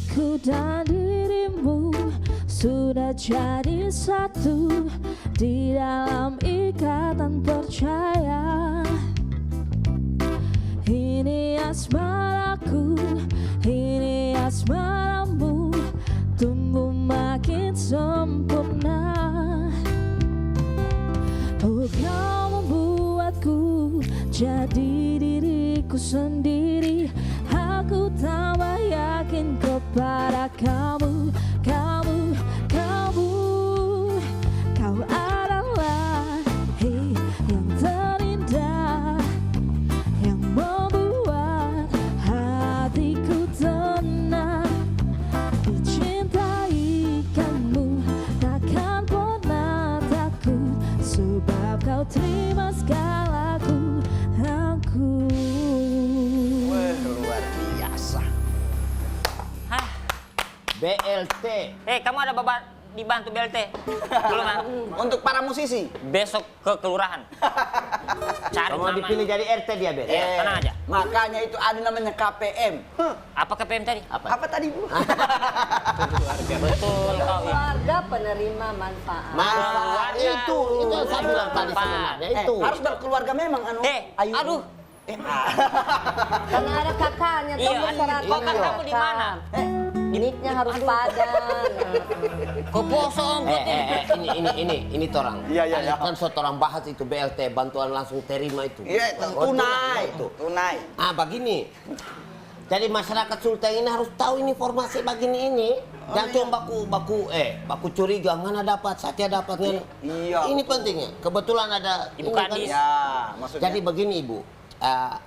Aku dan dirimu sudah jadi satu di dalam ikatan percaya. Ini asmaraku, ini asmaramu, tumbuh makin sempurna. Oh, kau membuatku jadi diriku sendiri. Aku tambah yakin kepada kamu, kamu, kamu. Kau adalah yang terindah, yang membuat hatiku tenang. Dicintai kamu, takkan pernah takut, sebab kau terima segalaku, aku. Wah, luar biasa. Hah? BLT. Kamu ada dibantu BLT? Belum ah? Untuk para musisi. Besok ke kelurahan. Cari Kamu mama. dipilih jadi RT dia, Bet. Tenang aja. Makanya itu ada namanya KPM. Apa KPM tadi? Apa tadi, Bu? Betul kau. Keluarga penerima manfaat. Manfaat itu yang saya bilang tadi sebenarnya itu. Harus berkeluarga memang anu. Ayu. Aduh. Karena ada kakaknya tuh Iya, masyarakat. kok kakakmu di mana? Mic-nya harus padang. Kok kosong kok Ini torang. Iya. Kan seorang bahas itu BLT, bantuan langsung terima itu. Iya, itu Oh, tunai. itu. Tunai. Begini. Jadi masyarakat Sulteng ini harus tahu ini informasi begini ini. Jangan cuma baku curiga, mana dapat, Satya dapat ngana. Iya. Ini pentingnya. Kebetulan ada Ibu ini kan. Kadis. Ya, maksudnya. Jadi begini Ibu,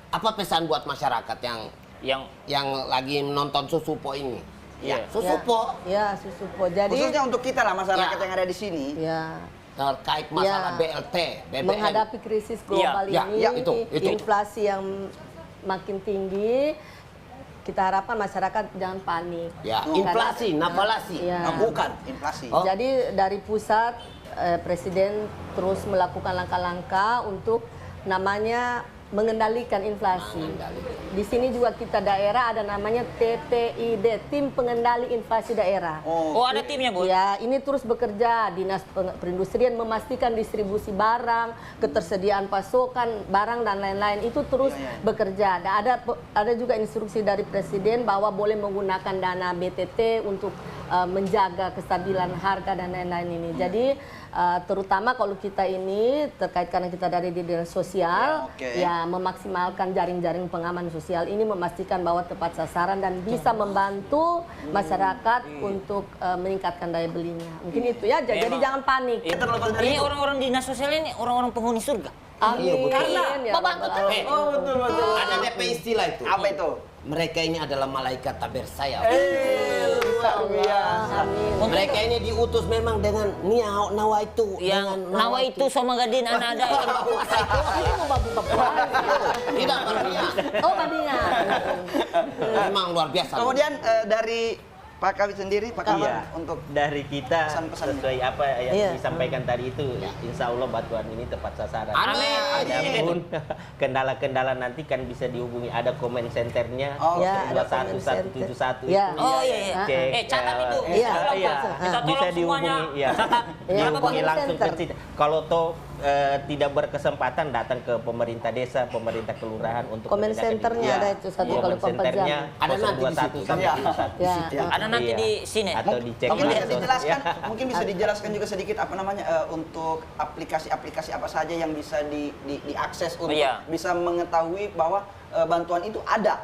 apa pesan buat masyarakat yang lagi nonton Susupo ini? Iya. Susupo Ya, Susupo. Jadi khususnya untuk kita lah masyarakat Ya. yang ada di sini. ya terkait masalah Ya. BLT, BBM. menghadapi krisis global Iya, ini, iya, itu. inflasi yang makin tinggi, kita harapkan masyarakat jangan panik. Ya, Karena- inflasi, nafalasi. Ya. Bukan inflasi. Oh. Jadi dari pusat Presiden terus melakukan langkah-langkah untuk namanya mengendalikan inflasi. Di sini juga kita daerah ada namanya TPID, Tim Pengendali Inflasi Daerah. Oh, ada timnya, Bu? Ya, ini terus bekerja. Dinas Perindustrian memastikan distribusi barang, ketersediaan pasokan barang dan lain-lain itu terus bekerja. Dan ada juga instruksi dari Presiden bahwa boleh menggunakan dana BTT untuk menjaga kestabilan harga dan lain-lain ini. Jadi terutama kalau kita ini terkait karena kita dari di dinas sosial, ya memaksimalkan jaring-jaring pengaman sosial ini, memastikan bahwa tepat sasaran dan bisa membantu masyarakat untuk meningkatkan daya belinya. Mungkin itu ya. Jadi jangan panik. Ini orang-orang dinas sosial ini orang-orang penghuni surga. Amin. Karena Ya membantu Rabbal terus. Alamin. Betul. Ada DP istilah itu. Apa itu? Mereka ini adalah malaikat taber saya. Luar biasa. Amin. Mereka ini diutus memang dengan nawa itu. Yang dengan nawa itu sama gadin anak ada yang puasa itu. Ini mau babu puasa. Tidak berpihak. Oh, bandingan. Memang luar biasa. Kemudian dari Pak Kawit sendiri, Pak Kamal, Iya, untuk dari kita pesan-pesan. sesuai apa yang Iya. disampaikan tadi itu, insya Allah bantuan ini tepat sasaran. Amin. Adapun kendala-kendala nanti kan bisa dihubungi, ada comment centernya Oh, ya, ada comment 21171 center. Ya. itu. Oh iya, iya. Cek, Catat itu. Iya. Tolong, Iya. Pak. Minta tolong Bisa semuanya. dihubungi, ya. Catat. Iya, Berapa, Pak? Hubungi langsung ke center. situ. Kalau toh tidak berkesempatan datang ke pemerintah desa, pemerintah kelurahan untuk Comment menanyakan centernya itu. ada itu satu Comment kali 4 centernya jam. Ada nanti di 021 situ. sampai Iya. 21. Ya. Ada nanti Iya. di sini. Atau dicek Mungkin bisa medsos. dijelaskan, Ya. mungkin bisa dijelaskan juga sedikit apa namanya untuk aplikasi-aplikasi apa saja yang bisa diakses untuk Iya. bisa mengetahui bahwa bantuan itu ada.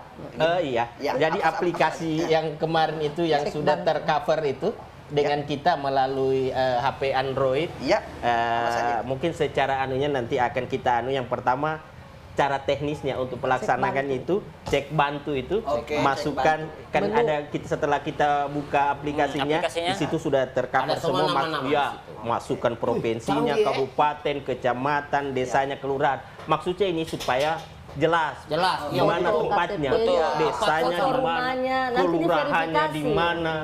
Iya. Ya, Jadi apa aplikasi saja? yang kemarin itu yang Cek sudah bank. tercover itu dengan kita melalui HP Android. Iya. Apa saja? Mungkin secara anunya nanti akan kita yang pertama cara teknisnya untuk melaksanakan bantu. itu cek bantu itu Oke, masukkan cek kan Menu. ada kita setelah kita buka aplikasinya, aplikasinya. di situ sudah tercover Ada semua semua nama-nama ya, di situ. masukkan provinsinya, canggih, kabupaten, kecamatan, desanya, kelurahan. Maksudnya ini supaya jelas Jelas. di mana Betul, tempatnya, KTP, desanya foto di mana, rumahnya, nanti kelurahannya di diverifikasi. mana.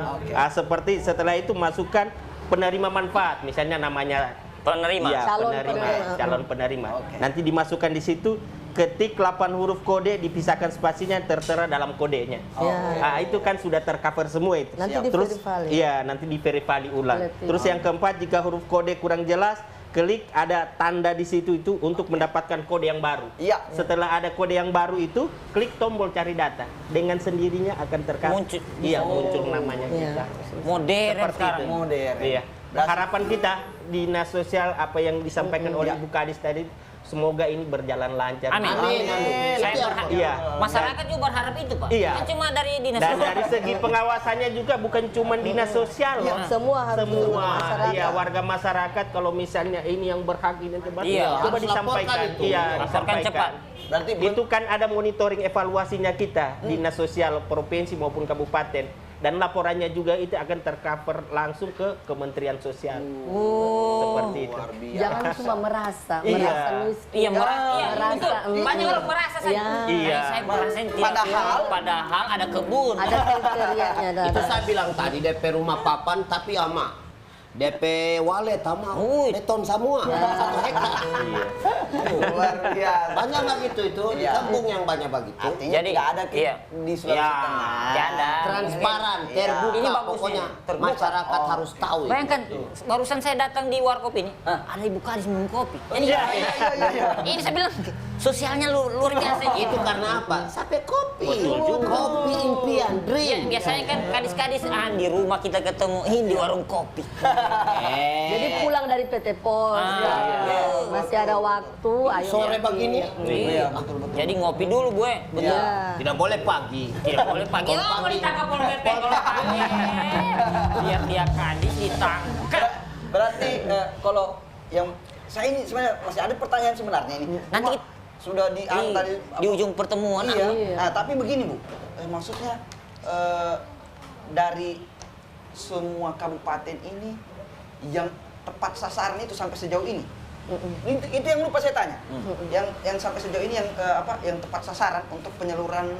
Seperti setelah itu masukkan penerima manfaat, misalnya namanya Penerima. iya, Calon penerima, penerima. calon penerima. Oke. Nanti dimasukkan di situ ketik 8 huruf kode dipisahkan spasinya tertera dalam kodenya. Nah, itu kan sudah tercover semua itu. Nanti Terus di-verify. iya, nanti di-verify ulang. Terus yang keempat, jika huruf kode kurang jelas, klik ada tanda di situ itu untuk mendapatkan kode yang baru. Iya. Setelah ada kode yang baru itu, klik tombol cari data. Dengan sendirinya akan tercover. Muncul. Iya, muncul namanya kita. Modern Seperti sekarang. itu. Modern. Iya. Harapan kita Dinas Sosial apa yang disampaikan oleh Bu Kadis tadi, semoga ini berjalan lancar. Amin. Saya berharap. Iya. Masyarakat juga berharap itu, Pak. Iya. Kan cuma dari dinas Dan sosial. dari segi pengawasannya juga bukan cuma dinas sosial, loh. Semua harus Semua, masyarakat. iya, warga masyarakat kalau misalnya ini yang berhak ini tempat, Iya. coba Harus disampaikan, laporkan itu. iya, Laporkan cepat. Berarti Itu kan ada monitoring evaluasinya kita, dinas sosial provinsi maupun kabupaten. Dan laporannya juga itu akan tercover langsung ke Kementerian Sosial. Seperti itu. luar biasa. Jangan cuma merasa Iya. miskin. Iya, iya, merasa. betul. Banyak orang merasa saya. Iya. Iya. Saya merasa tidak. Padahal ada kebun. Ada kriterianya. Itu saya bilang tadi DP rumah papan tapi ama. DP walet sama beton semua 1 hektar. Luar biasa. Banyak begitu itu di Iya. kampung yang banyak begitu. Artinya Jadi, tidak ada iya. di Sulawesi Iya, Tengah. tidak ada. Transparan, Iya. terbuka, Ini bagus pokoknya ini, terbuka. masyarakat harus tahu itu. Bayangkan, barusan saya datang di warkop ini, ada Ibu Kadis minum kopi. Ini, ini saya bilang, sosialnya luar biasa. Itu karena apa? Sampai kopi. Betul juga. Kopi impian, Ya, dream. biasanya kan kadis-kadis di rumah kita ketemu di warung kopi. Jadi pulang dari PT Pos, masih ada waktu. Ayo Sore begini, Iya, jadi ngopi dulu gue. Betul. Iya. tidak boleh pagi. Tidak boleh pagi. Oh, mau ditangkap Pol PP kalau pagi. Biar dia kadis ditangkap. Berarti kalau yang saya ini sebenarnya masih ada pertanyaan sebenarnya ini. Nanti Cuma sudah di tadi di ujung pertemuan. Iya. Iya. Nah, tapi begini Bu, maksudnya dari semua kabupaten ini yang tepat sasaran itu sampai sejauh ini. Itu yang lupa saya tanya. Yang sampai sejauh ini yang yang tepat sasaran untuk penyaluran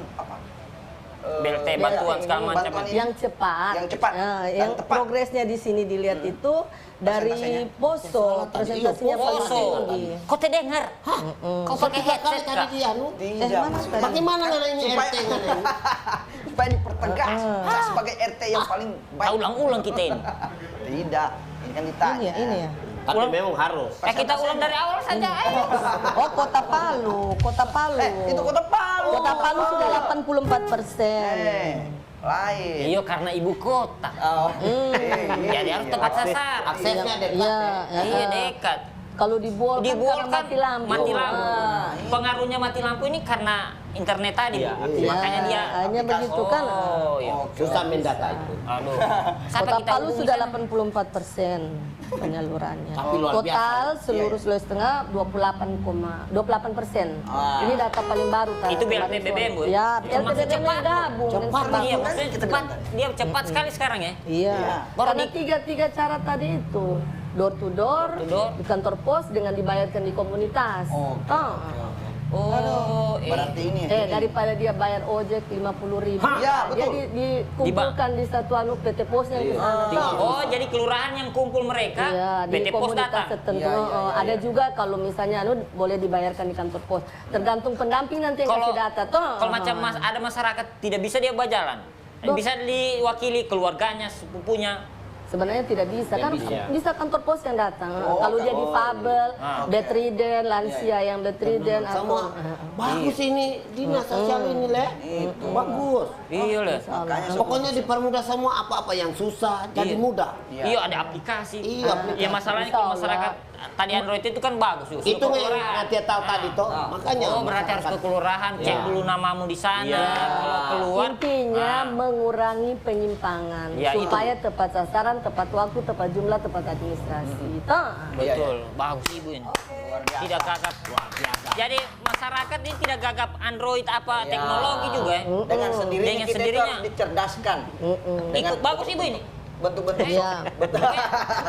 BLT bantuan segala macam. bantuan ini. Yang cepat. Yang cepat. Nah, Dan yang tepat. progresnya di sini dilihat itu dari Presentasinya. Poso, presentasinya paling Poso. tinggi. Kau teh dengar? Kau pakai headset Tadi kah? dia Tidak. mana tadi? bagaimana nanya Supaya- RT nanya? Supaya dipertegas. Saya sebagai RT yang paling Kau baik. ulang-ulang kita ini. Tidak. Ini kan ditanya. Ini ya. Tapi memang harus. Kita ulang dari awal saja. Oh, Kota Palu, Kota Palu. Itu Kota Palu. Kota Palu sudah 84%. Lain. Iya, karena ibu kota. Oh. Jadi harus tepat sasaran. Aksesnya dekat. Iya, Iya, dekat. Kalau dibuat Dibuat kan mati lampu. mati lampu. Ah, Pengaruhnya mati lampu ini karena internet tadi. Iya, iya. Makanya dia Hanya begitu kan. Oh, iya. Susah mendata itu. Aduh. Sampai Kota kita Palu hubungi sudah sana. 84% penyalurannya. Tapi luar Total biasa. seluruh Sulawesi Tengah 28%. Ah. Ini data paling baru. Itu BLT kemarin BBM, Bu? sore. Ya, Cuma BLT BBM cepat. gabung. dan Cepat, semua. Iya, maksudnya cepat. Dia cepat sekali sekarang ya. Iya. Baru Karena di- tiga cara tadi itu. Door to door, Door to door. di kantor pos dengan dibayarkan di komunitas. Oke, Oh. Oh, Berarti ini. Daripada dia bayar ojek 50.000, Ya, dia betul. dikumpulkan di satu PT Pos yang di sana. Oh, jadi kelurahan yang kumpul mereka, Iya, di PT Pos komunitas datang. tertentu. Iya, Ada juga kalau misalnya boleh dibayarkan di kantor pos. Tergantung pendamping nanti yang Kalau kasih data toh. kalau macam ada masyarakat tidak bisa dia berjalan, bisa diwakili keluarganya, sepupunya. Sebenarnya tidak bisa kan bisa. bisa kantor pos yang datang. Kalau dia difabel, bedridden, lansia yang bedridden Semua atau bagus ini dinas sosial ini leh. Bagus. Iya lah. Pokoknya dipermudah semua apa-apa yang susah jadi mudah. Iya, ada aplikasi. Iya, aplikasi. Ya masalahnya kalau Insya masyarakat tadi Android itu kan bagus. Yus. Itu Ke yang kelurahan. nanti tahu tadi toh. Makanya Oh, berarti harus ke kelurahan, cek dulu namamu di sana. Iya. Kalau keluar, intinya mengurangi penyimpangan Ya, supaya tepat sasaran, tepat waktu, tepat jumlah, tepat administrasi. Toh. betul, bagus ibu ini. Tidak gagap. Jadi masyarakat ini tidak gagap Android apa teknologi juga ya. Dengan sendirinya Dengan kita itu sendirinya. harus dicerdaskan. Ikut bagus ibu ini. Bentuk-bentuk. Iya.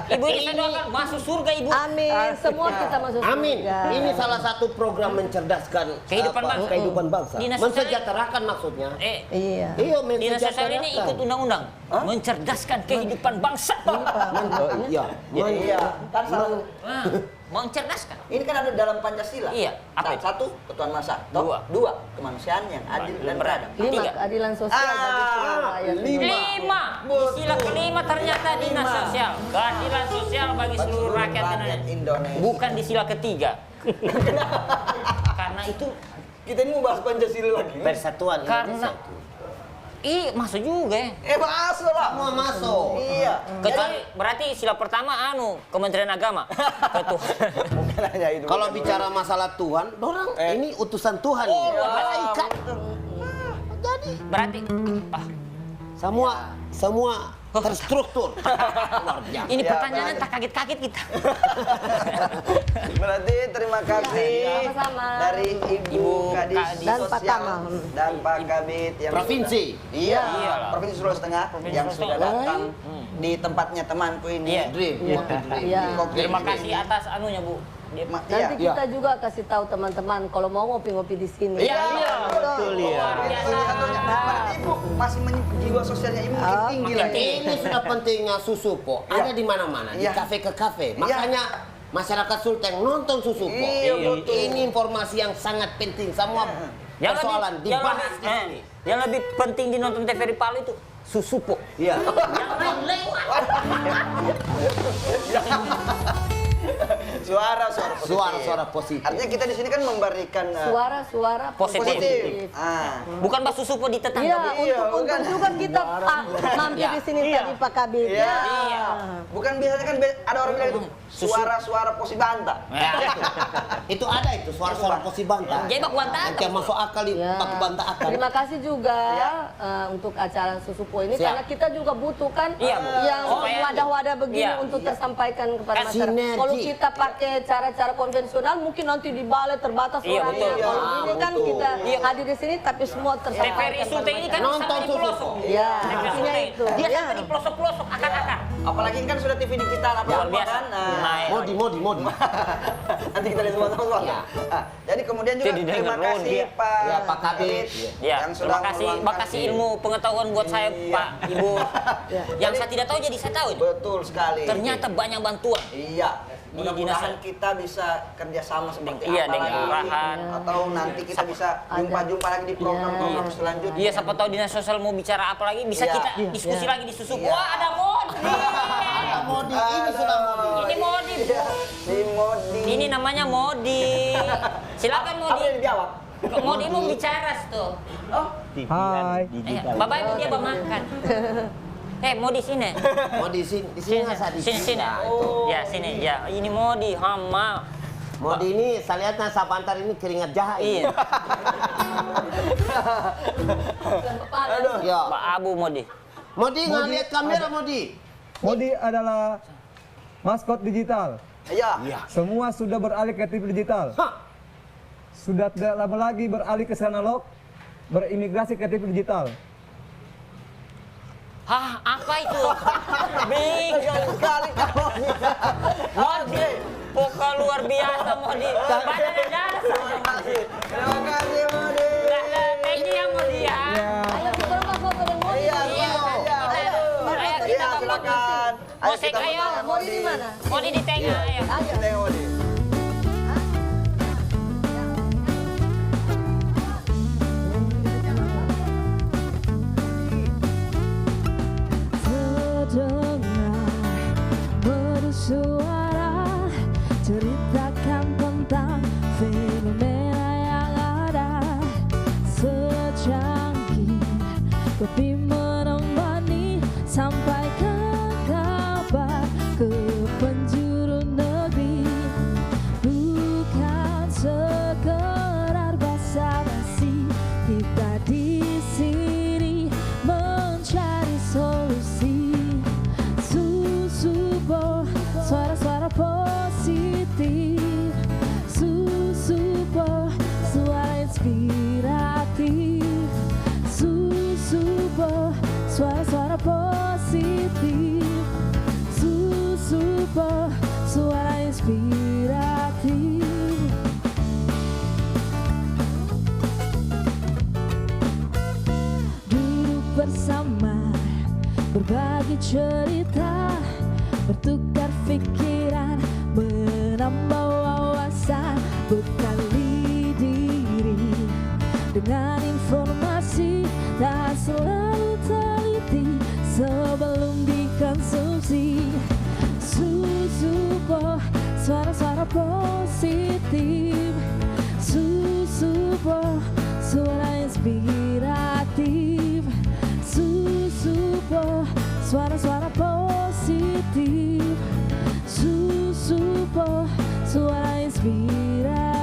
Ibu ini saya doakan masuk surga ibu. Amin. Semua kita masuk surga. Amin. Ini salah satu program mencerdaskan Kehidupan apa, bangsa. kehidupan bangsa. Dinas sosial- Mensejahterakan maksudnya. Iya. Iya, Dinas sosial ini ikut mensejahterakan. undang-undang, mencerdaskan kehidupan bangsa. Oh, iya. Iya. Kan salah. Nah, mencerdaskan. Ini kan ada dalam Pancasila. Iya, apa itu? Satu, ketuhanan maha esa. Toh? Dua, kemanusiaan yang adil dan beradab. 5, Tiga. keadilan sosial bagi seluruh rakyat. 5. Di sila kelima ternyata dinas sosial. Keadilan sosial bagi seluruh rakyat Indonesia. Bukan di sila ketiga. Karena itu Kita ini mau bahas Pancasila lagi. Persatuan karena Indonesia itu. masuk juga ya. Masuk lah. Semua masuk. Iya. Kecuali berarti sila pertama Kementerian Agama. Ketua. Bukan hanya itu. Kalau bicara masalah Tuhan, orang ini utusan Tuhan. Oh, ini. Malaikat. Jadi Berarti semua terstruktur. Luar biasa. ini Ya, pertanyaannya tak kaget-kaget kita. Berarti terima kasih Sama-sama. dari Ibu Kadis Kadis dan Pak Sosial Tama. dan Pak Kabit yang Provinsi. Iya, Iyalah. Provinsi Sulawesi Tengah yang Sulawesi sudah Tengah. datang di tempatnya temanku ini. Iya. Dream. Iya. Terima kasih atas anunya, Bu. Nanti kita juga kasih tahu teman-teman kalau mau ngopi-ngopi di sini. Iya, betul ya. Berarti Ibu masih jiwa sosialnya Ibu makin tinggi makin lagi. tinggi. Ini sudah pentingnya Susupo. Ada di mana-mana, di Iya. kafe ke kafe. Iya. Makanya masyarakat Sulteng nonton Susupo. Iya, betul. Ini informasi yang sangat penting. Semua persoalan dibahas di sini. Yang lebih penting di nonton TVRI Palu itu Susupo. Iya. Yang lain lewat. Suara-suara positif. Artinya kita di sini kan memberikan Suara-suara Positif. Bukan Mbak Susupo di tetangga. Iya, Bu. untuk juga kita mampir di sini tadi Pak Kabit. Iya. Iya. Bukan biasanya kan ada orang bilang itu suara-suara posibanta. Ya. Itu ada itu suara-suara posibanta. Jadi baku bantah. Yang masuk akal itu Ya. baku bantah akal. Terima kasih juga Ya. untuk acara Susupo ini Siap. karena kita juga butuhkan Iya, Bu. yang Supaya- wadah-wadah begini Iya. untuk tersampaikan kepada Kan masyarakat. sinergi. Kalau kita pakai cara-cara konvensional mungkin nanti di balai terbatas Iya, orangnya. betul. Kalau ini kan betul. kita Iya. hadir di sini tapi semua tersampaikan. TVRI Sulteng ini kan Nonton sampai di pelosok. Susupo. Iya, TVRI artinya Sulteng. itu. Dia Iya. sampai di pelosok-pelosok, akar-akar. Apalagi kan sudah TV digital apa Luar biasa. kan. Naik. Modi. Nanti kita lihat sama-sama. Iya. Jadi kemudian juga Jadi terima dengar kasih dia. Pak Ya, Pak Kabit. Ya, yang sudah terima kasih, meluangkan- makasih ilmu pengetahuan buat saya, Iya. Pak, Ibu. Yang saya tidak tahu jadi saya tahu. ini. Betul sekali. Ternyata banyak bantuan. Iya. Di Mudah-mudahan dinas- kita bisa kerjasama seperti Iya, apa dengan lagi. kelurahan. Atau nanti kita bisa jumpa-jumpa lagi di program-program selanjutnya. Iya, siapa tahu dinas sosial mau bicara apa lagi, bisa Iya. kita diskusi lagi di Susupo. Iya. Wah, ada Modi. Modi, ini sudah Modi. Ini Modi. Iya, si Modi. Ini namanya Modi. Silakan Apa Modi. yang dijawab? Modi mau bicara tuh. Oh, Hai. Bapak Ibu dia mau makan. Mau di sini. Modi di sini masa di Sini. Nah, itu. Oh. Ya, sini. Ya, ini Modi, hama. Modi ini saya lihat Sabantar ini keringat jahat. Iya. aduh. Ya. Pak Abu Modi. Modi ngeliat kamera Modi. Modi adalah maskot digital. Iya. Semua sudah beralih ke TV digital. Sudah tidak lama lagi beralih ke analog, berimigrasi ke TV digital. Hah, apa itu? Bingung. Sekali kamu. Modi. Pokok luar biasa Modi. Badannya darah. Terima kasih Modi. Thank you ya Modi ya. Ayo kita foto dengan Modi. Iya, Iya. ayo. Ayo kita Iya, ke Modi. silakan. Mosek, kita ayo. foto Modi di mana? Modi di tengah ayo. Ayo, tengok Modi. Terdengar bersuara ceritakan tentang fenomena yang ada secangkir kopi menemani sampaikan kabar ke penjuru negeri bukan sekedar basa-basi kita di sini mencari solusi Susupo suara-suara positif Susupo suara inspiratif Susupo suara-suara positif Susupo suara inspiratif duduk bersama berbagi cerita bertukar pikiran menambah wawasan, bekali diri dengan informasi tak selalu teliti sebelum dikonsumsi. Susupo, suara-suara positif. Susupo, suara inspiratif. Susupo, suara-suara positif. Susupo, suara inspiratif.